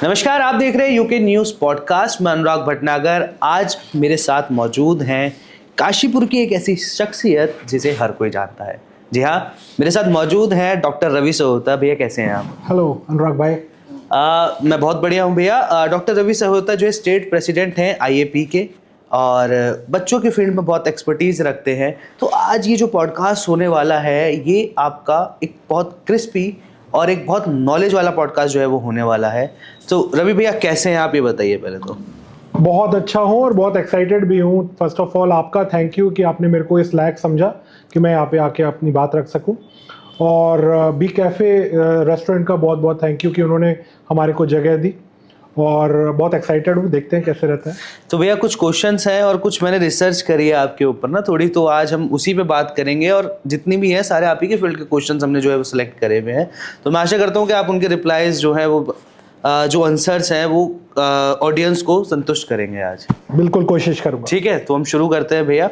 नमस्कार, आप देख रहे हैं यूके न्यूज़ पॉडकास्ट। मैं अनुराग भटनागर। आज मेरे साथ मौजूद हैं काशीपुर की एक ऐसी शख्सियत जिसे हर कोई जानता है। जी हाँ, मेरे साथ मौजूद हैं डॉक्टर रवि सहोता। भैया कैसे हैं आप? हेलो अनुराग भाई। मैं बहुत बढ़िया हूँ भैया। डॉक्टर रवि सहोता जो है स्टेट प्रेसिडेंट हैं आईएपी के और बच्चों के फील्ड में बहुत एक्सपर्टीज़ रखते हैं। तो आज ये जो पॉडकास्ट होने वाला है ये आपका एक बहुत क्रिस्पी और एक बहुत नॉलेज वाला पॉडकास्ट जो है वो होने वाला है। तो रवि भैया कैसे हैं आप, ये बताइए पहले तो। बहुत अच्छा हूँ और बहुत एक्साइटेड भी हूँ। फर्स्ट ऑफ ऑल आपका थैंक यू कि आपने मेरे को इस लायक समझा कि मैं यहाँ पे आके अपनी बात रख सकूँ। और बी कैफ़े रेस्टोरेंट का बहुत बहुत थैंक यू कि उन्होंने हमारे को जगह दी और बहुत एक्साइटेड हूँ, देखते हैं कैसे रहता है। तो भैया कुछ क्वेश्चंस हैं और कुछ मैंने रिसर्च करी है आपके ऊपर ना थोड़ी, तो आज हम उसी पे बात करेंगे और जितनी भी हैं सारे आप ही के फील्ड के क्वेश्चंस हमने जो है वो सिलेक्ट करे हुए हैं। तो मैं आशा करता हूँ कि आप उनके रिप्लाईज जो हैं वो जो आंसर्स हैं वो ऑडियंस को संतुष्ट करेंगे आज। बिल्कुल कोशिश करूँगा। ठीक है, तो हम शुरू करते हैं भैया।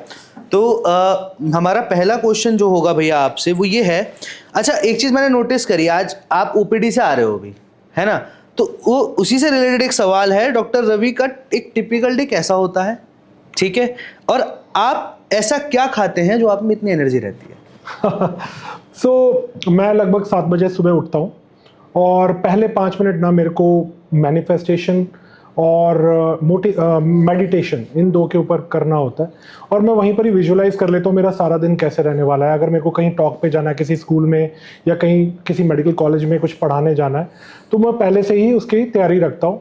तो हमारा पहला क्वेश्चन जो होगा भैया आपसे वो ये है। अच्छा, एक चीज़ मैंने नोटिस करी, आज आप ओपीडी से आ रहे हो अभी, है ना? तो वो उसी से रिलेटेड एक सवाल है, डॉक्टर रवि का एक टिपिकल डे कैसा होता है? ठीक है, और आप ऐसा क्या खाते हैं जो आप में इतनी एनर्जी रहती है? मैं लगभग 7 बजे सुबह उठता हूँ और पहले 5 मिनट ना मेरे को मैनिफेस्टेशन और मेडिटेशन इन दो के ऊपर करना होता है। और मैं वहीं पर ही विजुलाइज कर लेता हूँ मेरा सारा दिन कैसे रहने वाला है। अगर मेरे को कहीं टॉक पे जाना है किसी स्कूल में या कहीं किसी मेडिकल कॉलेज में कुछ पढ़ाने जाना है तो मैं पहले से ही उसकी तैयारी रखता हूँ।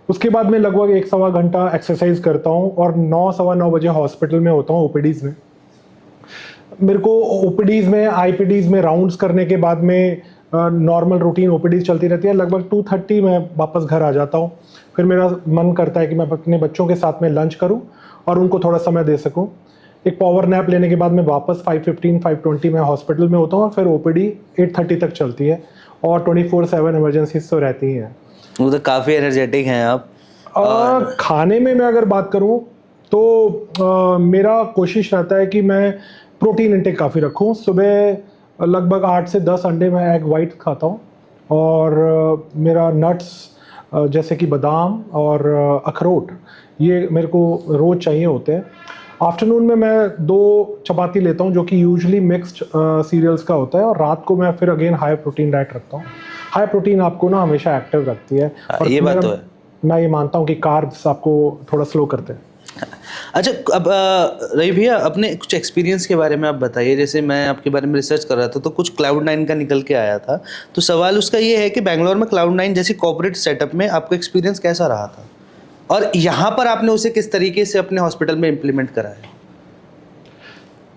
उसके बाद मैं लगभग 1-1.25 घंटा एक्सरसाइज करता हूँ और 9-9:15 बजे हॉस्पिटल में होता हूँ ओपीडीज़ में। मेरे को ओपीडीज़ में आईपीडीज़ में राउंड्स करने के बाद में नॉर्मल रूटीन ओपीडीज़ चलती रहती है। लगभग 2:30 मैं वापस घर आ जाता हूँ। फिर मेरा मन करता है कि मैं अपने बच्चों के साथ में लंच करूँ और उनको थोड़ा समय दे सकूँ। एक पावर नैप लेने के बाद मैं वापस 5:15-5:20 में हॉस्पिटल में होता हूँ और फिर ओपीडी 8:30 तक चलती है और 24/7 इमरजेंसीज तो रहती ही हैं। वो तो काफ़ी एनर्जेटिक हैं आप। खाने में मैं अगर बात करूँ तो मेरा कोशिश रहता है कि मैं प्रोटीन इंटेक काफ़ी रखूँ। सुबह लगभग 8 से 10 अंडे मैं एग वाइट खाता हूँ और मेरा नट्स जैसे कि बादाम और अखरोट ये मेरे को रोज़ चाहिए होते हैं। आफ्टरनून में मैं 2 चपाती लेता हूँ जो कि यूजुअली मिक्स्ड सीरियल्स का होता है और रात को मैं फिर अगेन हाई प्रोटीन डाइट रखता हूँ। हाई प्रोटीन आपको ना हमेशा एक्टिव रखती है और ये बात तो है। मैं ये मानता हूँ कि कार्ब्स आपको थोड़ा स्लो करते हैं। अच्छा, अब रवि भैया अपने कुछ एक्सपीरियंस के बारे में आप बताइए। जैसे मैं आपके बारे में रिसर्च कर रहा था तो कुछ Cloud9 का निकल के आया था, तो सवाल उसका ये है कि बेंगलोर में Cloud9 जैसी कॉर्पोरेट सेटअप में आपका एक्सपीरियंस कैसा रहा था और यहाँ पर आपने उसे किस तरीके से अपने हॉस्पिटल में इम्प्लीमेंट करा है?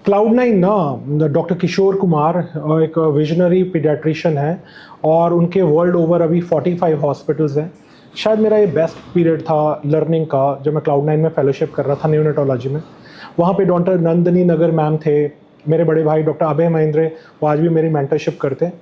Cloud9 ना डॉक्टर किशोर कुमार एक विजनरी पीडियाट्रिशियन है और उनके वर्ल्ड ओवर अभी 45 हॉस्पिटल्स हैं। शायद मेरा ये बेस्ट पीरियड था लर्निंग का जब मैं Cloud9 में फेलोशिप कर रहा था न्यूनेटोलॉजी में। वहाँ पे डॉक्टर नंदिनी नगर मैम थे, मेरे बड़े भाई डॉक्टर अभय महेंद्र वो आज भी मेरी मेंटरशिप करते हैं।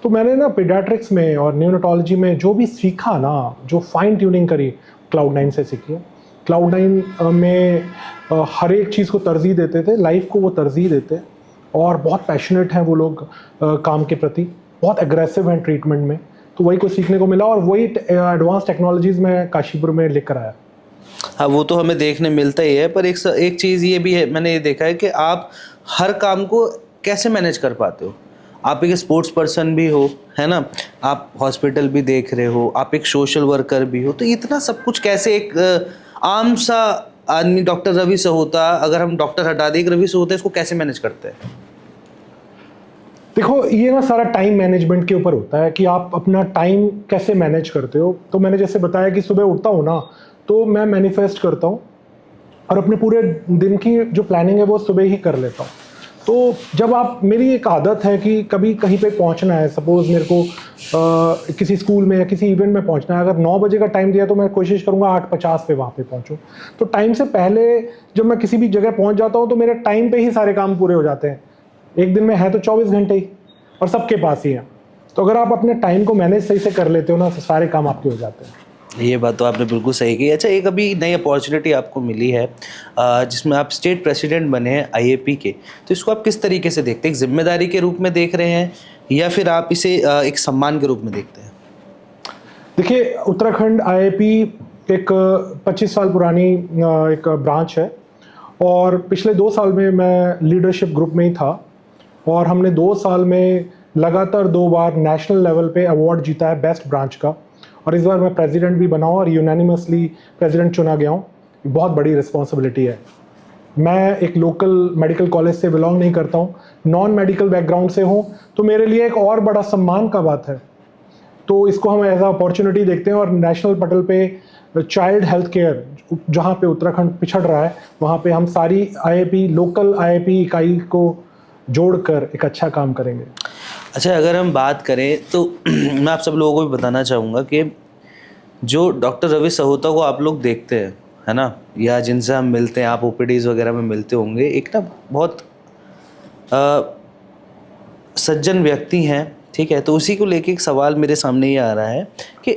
तो मैंने ना पीडियाट्रिक्स में और न्यूनेटोलॉजी में जो भी सीखा ना, जो फाइन ट्यूनिंग करी Cloud9 से सीखी है। Cloud9 में हर एक चीज़ को तरजीह देते थे, लाइफ को वो तरजीह देते और बहुत पैशनेट हैं वो लोग काम के प्रति, बहुत एग्रेसिव हैं ट्रीटमेंट में। तो वही कुछ सीखने को मिला और वही एडवांस टेक्नोलॉजीज़ में काशीपुर में लेकर आया। हाँ, वो तो हमें देखने मिलता ही है, पर एक चीज़ ये भी है, मैंने ये देखा है कि आप हर काम को कैसे मैनेज कर पाते हो। आप एक स्पोर्ट्स पर्सन भी हो, है ना, आप हॉस्पिटल भी देख रहे हो, आप एक सोशल वर्कर भी हो, तो इतना सब कुछ कैसे एक आम सा आदमी डॉक्टर रवि सहोता, अगर हम डॉक्टर हटा दें, रवि सहोता इसको कैसे मैनेज करते हैं? देखो ये ना सारा टाइम मैनेजमेंट के ऊपर होता है कि आप अपना टाइम कैसे मैनेज करते हो। तो मैंने जैसे बताया कि सुबह उठता हूँ ना तो मैं मैनिफेस्ट करता हूँ और अपने पूरे दिन की जो प्लानिंग है वो सुबह ही कर लेता हूँ। तो जब आप मेरी एक आदत है कि कभी कहीं पे पहुँचना है, सपोज़ मेरे को किसी स्कूल में या किसी इवेंट में पहुँचना है, अगर 9 बजे का टाइम दिया तो मैं कोशिश करूँगा 8:50 पे वहाँ पे पहुँचूँ। तो टाइम से पहले जब मैं किसी भी जगह पहुँच जाता हूँ तो मेरे टाइम पे ही सारे काम पूरे हो जाते हैं। एक दिन में है तो 24 घंटे ही और सबके पास ही है। तो अगर आप अपने टाइम को मैनेज सही से कर लेते हो ना तो सारे काम आपके हो जाते हैं। ये बात तो आपने बिल्कुल सही की। अच्छा, एक अभी नई अपॉर्चुनिटी आपको मिली है जिसमें आप स्टेट प्रेसिडेंट बने हैं आईएपी के, तो इसको आप किस तरीके से देखते हैं? एक जिम्मेदारी के रूप में देख रहे हैं या फिर आप इसे एक सम्मान के रूप में देखते हैं? देखिए, उत्तराखंड आईआईपी एक 25 साल पुरानी एक ब्रांच है और पिछले 2 साल में मैं लीडरशिप ग्रुप में ही था और हमने 2 साल में लगातार 2 बार नेशनल लेवल पे अवार्ड जीता है बेस्ट ब्रांच का और इस बार मैं प्रेसिडेंट भी बना हूँ और यूनानिमसली प्रेसिडेंट चुना गया हूँ। बहुत बड़ी रिस्पॉन्सिबिलिटी है। मैं एक लोकल मेडिकल कॉलेज से बिलोंग नहीं करता हूँ, नॉन मेडिकल बैकग्राउंड से हूँ, तो मेरे लिए एक और बड़ा सम्मान का बात है। तो इसको हम एज अ अपॉर्चुनिटी देखते हैं और नेशनल पटल पे चाइल्ड हेल्थ केयर जहाँ पे उत्तराखंड पिछड़ रहा है, वहाँ पे हम सारी आईआईपी लोकल आईआईपी इकाई को जोड़कर एक अच्छा काम करेंगे। अच्छा, अगर हम बात करें तो मैं आप सब लोगों को भी बताना चाहूँगा कि जो डॉक्टर रवि सहोता को आप लोग देखते हैं, है ना, या जिनसे हम मिलते हैं, आप ओपीडीज़ वगैरह में मिलते होंगे, एक ना बहुत सज्जन व्यक्ति हैं, ठीक है। तो उसी को लेके एक सवाल मेरे सामने ये आ रहा है कि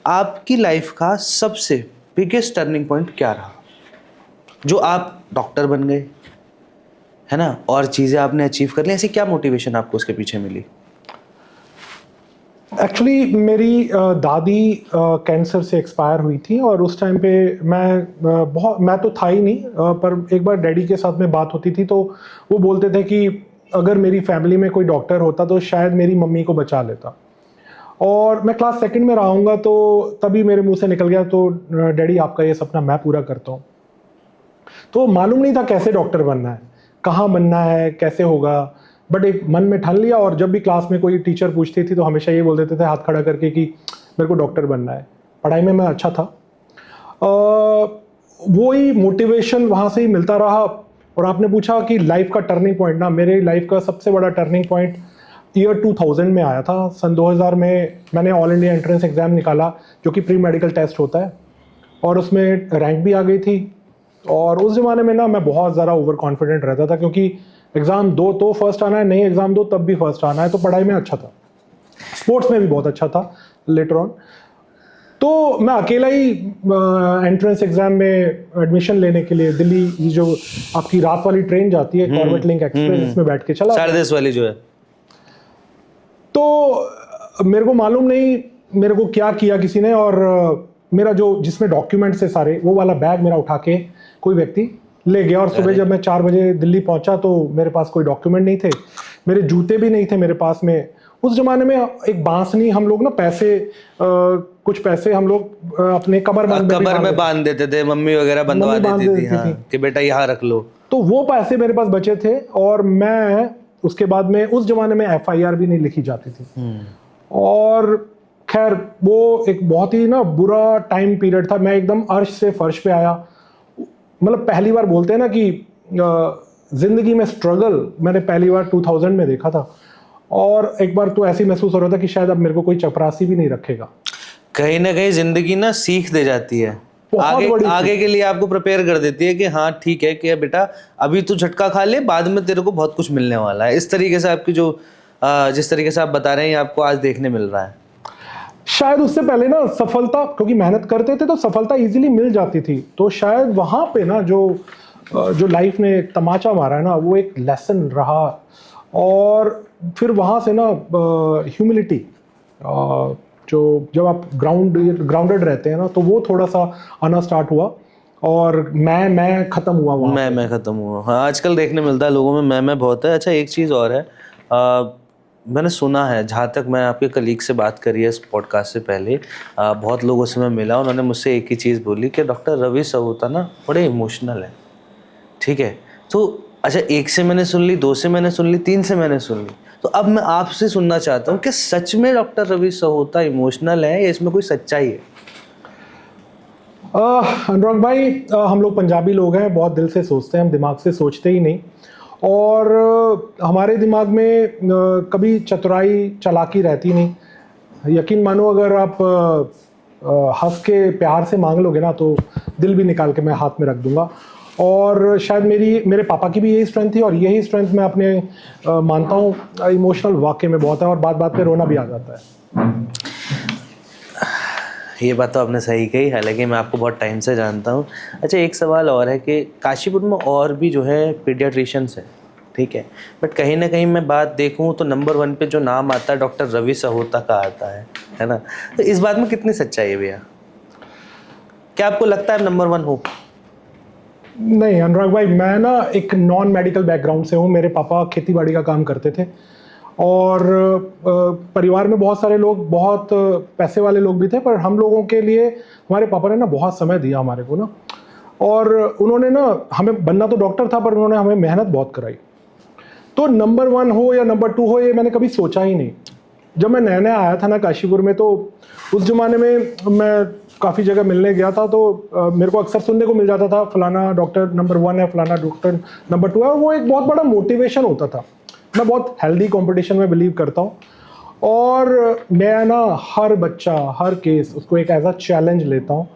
आपकी लाइफ का सबसे बिगेस्ट टर्निंग पॉइंट क्या रहा, जो आप डॉक्टर बन गए, है ना, और चीज़ें आपने अचीव कर ली, ऐसी क्या मोटिवेशन आपको उसके पीछे मिली? एक्चुअली मेरी दादी कैंसर से एक्सपायर हुई थी और उस टाइम पे मैं तो था ही नहीं, पर एक बार डैडी के साथ में बात होती थी तो वो बोलते थे कि अगर मेरी फैमिली में कोई डॉक्टर होता तो शायद मेरी मम्मी को बचा लेता। और मैं क्लास 2 में रहूँगा तो तभी मेरे मुंह से निकल गया, तो डैडी आपका ये सपना मैं पूरा करता हूँ। तो मालूम नहीं था कैसे डॉक्टर बनना है, कहाँ बनना है, कैसे होगा, बट एक मन में ठान लिया। और जब भी क्लास में कोई टीचर पूछती थी तो हमेशा ये बोल देते थे हाथ खड़ा करके कि मेरे को डॉक्टर बनना है। पढ़ाई में मैं अच्छा था, वो ही मोटिवेशन वहाँ से ही मिलता रहा। और आपने पूछा कि लाइफ का टर्निंग पॉइंट, ना, मेरे लाइफ का सबसे बड़ा टर्निंग पॉइंट ईयर 2000 में आया था। सन 2000 में मैंने ऑल इंडिया एंट्रेंस एग्ज़ाम निकाला, जो कि प्री मेडिकल टेस्ट होता है, और उसमें रैंक भी आ गई थी। और उस ज़माने में ना मैं बहुत ज़्यादा ओवर कॉन्फिडेंट रहता था, क्योंकि एग्ज़ाम दो तो फर्स्ट आना है, नहीं एग्ज़ाम दो तब भी फर्स्ट आना है। तो पढ़ाई में अच्छा था, स्पोर्ट्स में भी बहुत अच्छा था लेटर ऑन। तो मैं अकेला ही एंट्रेंस एग्ज़ाम में एडमिशन लेने के लिए दिल्ली, ये जो आपकी रात वाली ट्रेन जाती है कॉर्बेट लिंक एक्सप्रेस, इसमें बैठ के चला 10:30 वाली जो है। तो मेरे को मालूम नहीं मेरे को क्या किया किसी ने, और मेरा जो जिसमें डॉक्यूमेंट्स है सारे, वो वाला बैग मेरा उठा के कोई व्यक्ति ले गया। और सुबह जब मैं 4 बजे दिल्ली पहुंचा तो मेरे पास कोई डॉक्यूमेंट नहीं थे, मेरे जूते भी नहीं थे मेरे पास में। उस जमाने में एक बांसनी हम लोग ना कुछ पैसे हम लोग अपने कमर में बांध देते थे, मम्मी वगैरह बंधवा देती थी, हाँ, कि बेटा यहाँ रख लो। तो वो पैसे मेरे पास बचे थे। और मैं उसके बाद में, उस जमाने में एफआईआर भी नहीं लिखी जाती थी। और खैर वो एक बहुत ही ना बुरा टाइम पीरियड था। मैं एकदम अर्श से फर्श पे आया। मतलब पहली बार बोलते हैं ना कि जिंदगी में स्ट्रगल मैंने पहली बार 2000 में देखा था। और एक बार तो ऐसे महसूस हो रहा था कि शायद अब मेरे को कोई चपरासी भी नहीं रखेगा। कहीं ना कहीं जिंदगी ना सीख दे जाती है, आगे के लिए आपको प्रिपेयर कर देती है कि हाँ ठीक है कि बेटा अभी तू झटका खा ले, बाद में तेरे को बहुत कुछ मिलने वाला है। इस तरीके से आपकी जो जिस तरीके से आप बता रहे हैं, आपको आज देखने मिल रहा है। शायद उससे पहले ना सफलता, क्योंकि मेहनत करते थे तो सफलता इजीली मिल जाती थी। तो शायद वहाँ पे ना जो लाइफ ने तमाचा मारा है ना, वो एक लेसन रहा। और फिर वहाँ से ना ह्यूमिलिटी, जो जब आप ग्राउंडेड रहते हैं ना, तो वो थोड़ा सा आना स्टार्ट हुआ। और मैं खत्म हुआ वहाँ। मैं खत्म हुआ, हाँ, आजकल देखने मिलता है लोगों में मैं बहुत है। अच्छा, एक चीज़ और है, मैंने सुना है, जहाँ तक मैं आपके कलीग से बात करी है इस पॉडकास्ट से पहले, बहुत लोगों से मैं मिला, उन्होंने मुझसे एक ही चीज़ बोली कि डॉक्टर रवि सहोता ना बड़े इमोशनल है, ठीक है। तो अच्छा, 1 से मैंने सुन ली, 2 से मैंने सुन ली, 3 से मैंने सुन ली, तो अब मैं आपसे सुनना चाहता हूँ कि सच में डॉक्टर रवि सहोता इमोशनल है या इसमें कोई सच्चाई है? अनुराग भाई, हम लोग पंजाबी लोग हैं, बहुत दिल से सोचते हैं, हम दिमाग से सोचते ही नहीं। और हमारे दिमाग में कभी चतुराई चालाकी रहती नहीं। यकीन मानो, अगर आप हंस के प्यार से मांग लोगे ना, तो दिल भी निकाल के मैं हाथ में रख दूंगा। और शायद मेरे पापा की भी यही स्ट्रेंथ थी, और यही स्ट्रेंथ मैं अपने मानता हूँ। इमोशनल वाकई में बहुत है, और बात बात पे रोना भी आ जाता है। ये बात तो आपने सही कही, हालांकि मैं आपको बहुत टाइम से जानता हूँ। अच्छा, एक सवाल और है कि काशीपुर में और भी जो है पीडियाट्रिशियंस है, ठीक है, बट कहीं ना कहीं मैं बात देखूं तो नंबर 1 पे जो नाम आता है डॉक्टर रवि सहोता का आता है ना। तो इस बात में कितनी सच्चाई है भैया? क्या आपको लगता है नंबर 1 हो? नहीं अनुराग भाई, मैं ना एक नॉन मेडिकल बैकग्राउंड से हूँ। मेरे पापा खेती बाड़ी का काम करते थे और परिवार में बहुत सारे लोग, बहुत पैसे वाले लोग भी थे, पर हम लोगों के लिए हमारे पापा ने ना बहुत समय दिया हमारे को ना। और उन्होंने ना, हमें बनना तो डॉक्टर था पर उन्होंने हमें मेहनत बहुत कराई। तो नंबर 1 हो या नंबर 2 हो, ये मैंने कभी सोचा ही नहीं। जब मैं नया नया आया था ना काशीपुर में, तो उस ज़माने में मैं काफ़ी जगह मिलने गया था, तो मेरे को अक्सर सुनने को मिल जाता था फलाना डॉक्टर नंबर 1 है, फलाना डॉक्टर नंबर 2 है, और वो एक बहुत बड़ा मोटिवेशन होता था। मैं बहुत हेल्दी कंपटीशन में बिलीव करता हूँ, और मैं ना हर बच्चा, हर केस उसको एक एज अ चैलेंज लेता हूँ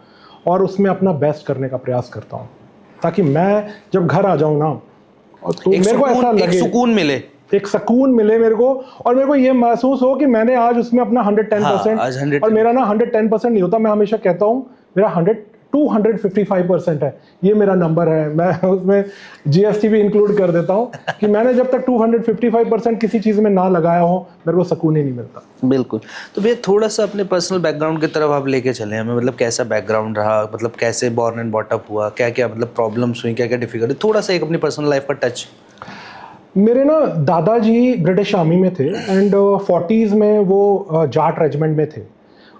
और उसमें अपना बेस्ट करने का प्रयास करता हूँ, ताकि मैं जब घर आ जाऊँ ना, तो मेरे को ऐसा लगे, एक सुकून मिले मेरे को, और मेरे को ये महसूस हो कि मैंने आज उसमें अपना 110%, आज 100, और मेरा ना 110% नहीं होता, मैं हमेशा कहता हूँ मेरा 255% है, ये मेरा नंबर है। मैं उसमें जीएसटी भी इंक्लूड कर देता हूँ कि मैंने जब तक 255% किसी चीज़ में ना लगाया हो, मेरे को सुकून ही नहीं मिलता। बिल्कुल। तो भैया थोड़ा सा अपने पर्सनल बैकग्राउंड की तरफ आप लेके चले हमें, मतलब कैसा बैकग्राउंड रहा, मतलब कैसे बॉर्न एंड बॉटअप हुआ, क्या क्या मतलब प्रॉब्लम्स हुई, क्या क्या डिफिकल्टी, थोड़ा सा एक अपनी पर्सनल लाइफ का टच। मेरे ना दादाजी ब्रिटिश आर्मी में थे, एंड 40s में वो जाट रेजिमेंट में थे,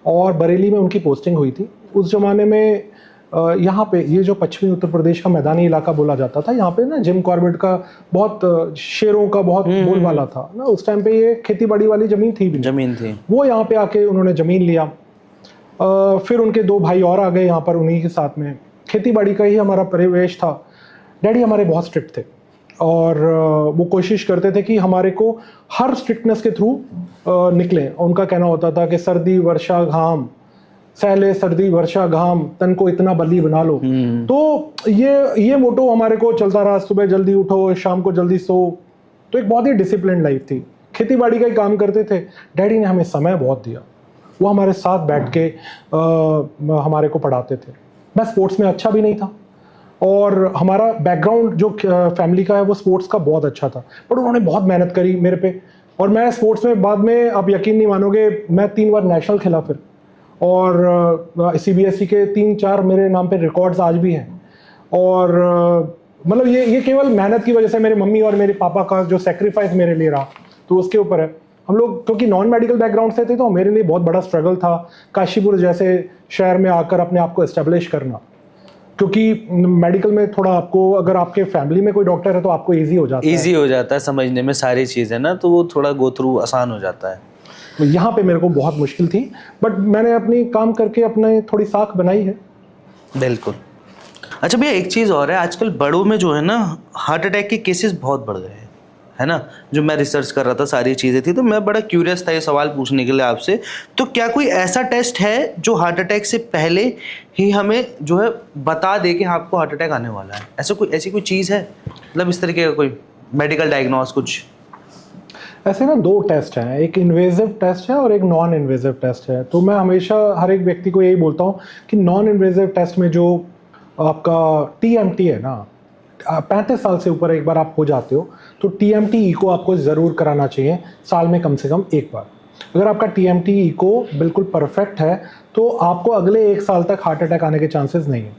और बरेली में उनकी पोस्टिंग हुई थी। उस ज़माने में यहाँ पे ये जो पश्चिमी उत्तर प्रदेश का मैदानी इलाका बोला जाता था, यहाँ पे ना जिम कॉर्बेट का बहुत शेरों का बहुत बोलबाला था ना। उस टाइम पे ये खेती बाड़ी वाली ज़मीन थी भी नहीं। ज़मीन थी। वो यहाँ पे आके उन्होंने ज़मीन लिया, फिर उनके 2 भाई और आ गए यहाँ पर उन्हीं के साथ में। खेती बाड़ी का ही हमारा परिवेश था। डैडी हमारे बहुत स्ट्रिक्ट थे, और वो कोशिश करते थे कि हमारे को हर स्ट्रिक्टनेस के थ्रू निकलें। उनका कहना होता था कि सर्दी वर्षा घाम सहले, सर्दी वर्षा घाम तन को इतना बली बना लो। तो ये मोटो हमारे को चलता रहा, सुबह जल्दी उठो, शाम को जल्दी सो। तो एक बहुत ही डिसिप्लिन लाइफ थी। खेती बाड़ी का ही काम करते थे। डैडी ने हमें समय बहुत दिया, वो हमारे साथ बैठ के हमारे को पढ़ाते थे। मैं स्पोर्ट्स में अच्छा भी नहीं था, और हमारा बैकग्राउंड जो फैमिली का है वो स्पोर्ट्स का बहुत अच्छा था, पर उन्होंने बहुत मेहनत करी मेरे पे। और मैं स्पोर्ट्स में बाद में, आप यकीन नहीं मानोगे, मैं 3 बार नेशनल खेला फिर, और सीबीएसई के 3-4 मेरे नाम पे रिकॉर्ड्स आज भी हैं। और मतलब ये केवल मेहनत की वजह से, मेरे मम्मी और मेरे पापा का जो सेक्रीफाइस मेरे लिए रहा, तो उसके ऊपर है। हम लोग क्योंकि नॉन मेडिकल बैकग्राउंड से थे, तो मेरे लिए बहुत बड़ा स्ट्रगल था काशीपुर जैसे शहर में आकर अपने आप को एस्टेब्लिश करना। क्योंकि मेडिकल में थोड़ा आपको, अगर आपके फैमिली में कोई डॉक्टर है तो आपको इजी हो जाता है समझने में सारी चीज़ें ना, तो वो थोड़ा गो थ्रू आसान हो जाता है। तो यहाँ पे मेरे को बहुत मुश्किल थी, बट मैंने अपनी काम करके अपने थोड़ी साख बनाई है। बिल्कुल। अच्छा भैया, एक चीज़ और है, आजकल बड़ों में जो है ना हार्ट अटैक के केसेस बहुत बढ़ गए हैं, है ना। जो मैं रिसर्च कर रहा था, सारी चीज़ें थी, तो मैं बड़ा क्यूरियस था ये सवाल पूछने के लिए आपसे। तो क्या कोई ऐसा टेस्ट है जो हार्ट अटैक से पहले ही हमें जो है बता दे कि आपको हार्ट अटैक आने वाला है? ऐसी कोई चीज़ है, मतलब इस तरीके का कोई मेडिकल डायग्नोस कुछ? ऐसे ना 2 टेस्ट हैं, एक इन्वेजिव टेस्ट है और एक नॉन इन्वेजिव टेस्ट है। तो मैं हमेशा हर एक व्यक्ति को यही बोलता हूँ कि नॉन इन्वेजिव टेस्ट में जो आपका टीएमटी है ना, 35 साल से ऊपर एक बार आप हो जाते हो, तो टीएमटी इको आपको ज़रूर कराना चाहिए साल में कम से कम एक बार। अगर आपका टीएमटी इको बिल्कुल परफेक्ट है, तो आपको अगले 1 साल तक हार्ट अटैक आने के चांसेस नहीं है।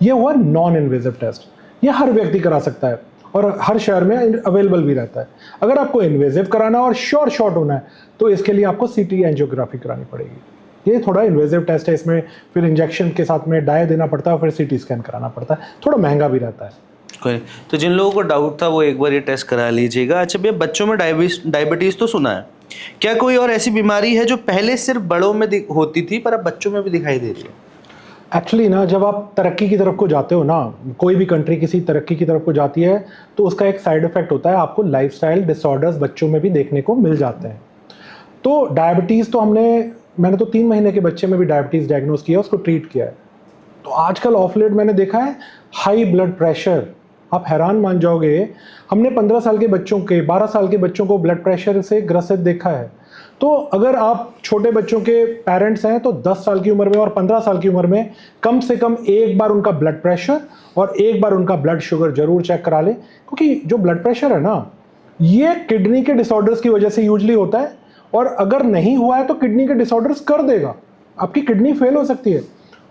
ये हुआ नॉन इन्वेजिव टेस्ट, ये हर व्यक्ति करा सकता है और हर शहर में अवेलेबल भी रहता है। अगर आपको इन्वेजिव कराना और शॉर्ट होना है, तो इसके लिए आपको सीटी एंजियोग्राफी करानी पड़ेगी। ये थोड़ा इन्वेजिव टेस्ट है, इसमें फिर इंजेक्शन के साथ में डाई देना पड़ता है, फिर सीटी स्कैन कराना पड़ता है, थोड़ा महंगा भी रहता है। तो जिन लोगों को डाउट था वो एक बार ये टेस्ट करा लीजिएगा। अच्छा भैया, बच्चों में डायबिटीज़ तो सुना है, क्या कोई और ऐसी बीमारी है जो पहले सिर्फ बड़ों में होती थी पर अब बच्चों में भी दिखाई दे रही है? एक्चुअली ना, जब आप तरक्की की तरफ को जाते हो ना, कोई भी कंट्री किसी तरक्की की तरफ को जाती है, तो उसका एक साइड इफेक्ट होता है, आपको लाइफस्टाइल डिसऑर्डर्स बच्चों में भी देखने को मिल जाते हैं। तो डायबिटीज़ तो मैंने तो 3 महीने के बच्चे में भी डायबिटीज़ डायग्नोस किया, उसको ट्रीट किया है। तो आजकल ऑफ लेट मैंने देखा है हाई ब्लड प्रेशर, आप हैरान मान जाओगे, हमने 15 साल के बच्चों के, 12 साल के बच्चों को ब्लड प्रेशर से ग्रसित देखा है। तो अगर आप छोटे बच्चों के पेरेंट्स हैं तो 10 साल की उम्र में और 15 साल की उम्र में कम से कम एक बार उनका ब्लड प्रेशर और एक बार उनका ब्लड शुगर जरूर चेक करा लें, क्योंकि जो ब्लड प्रेशर है ना, ये किडनी के डिसऑर्डर्स की वजह से यूजली होता है, और अगर नहीं हुआ है तो किडनी के डिसऑर्डर्स कर देगा, आपकी किडनी फेल हो सकती है।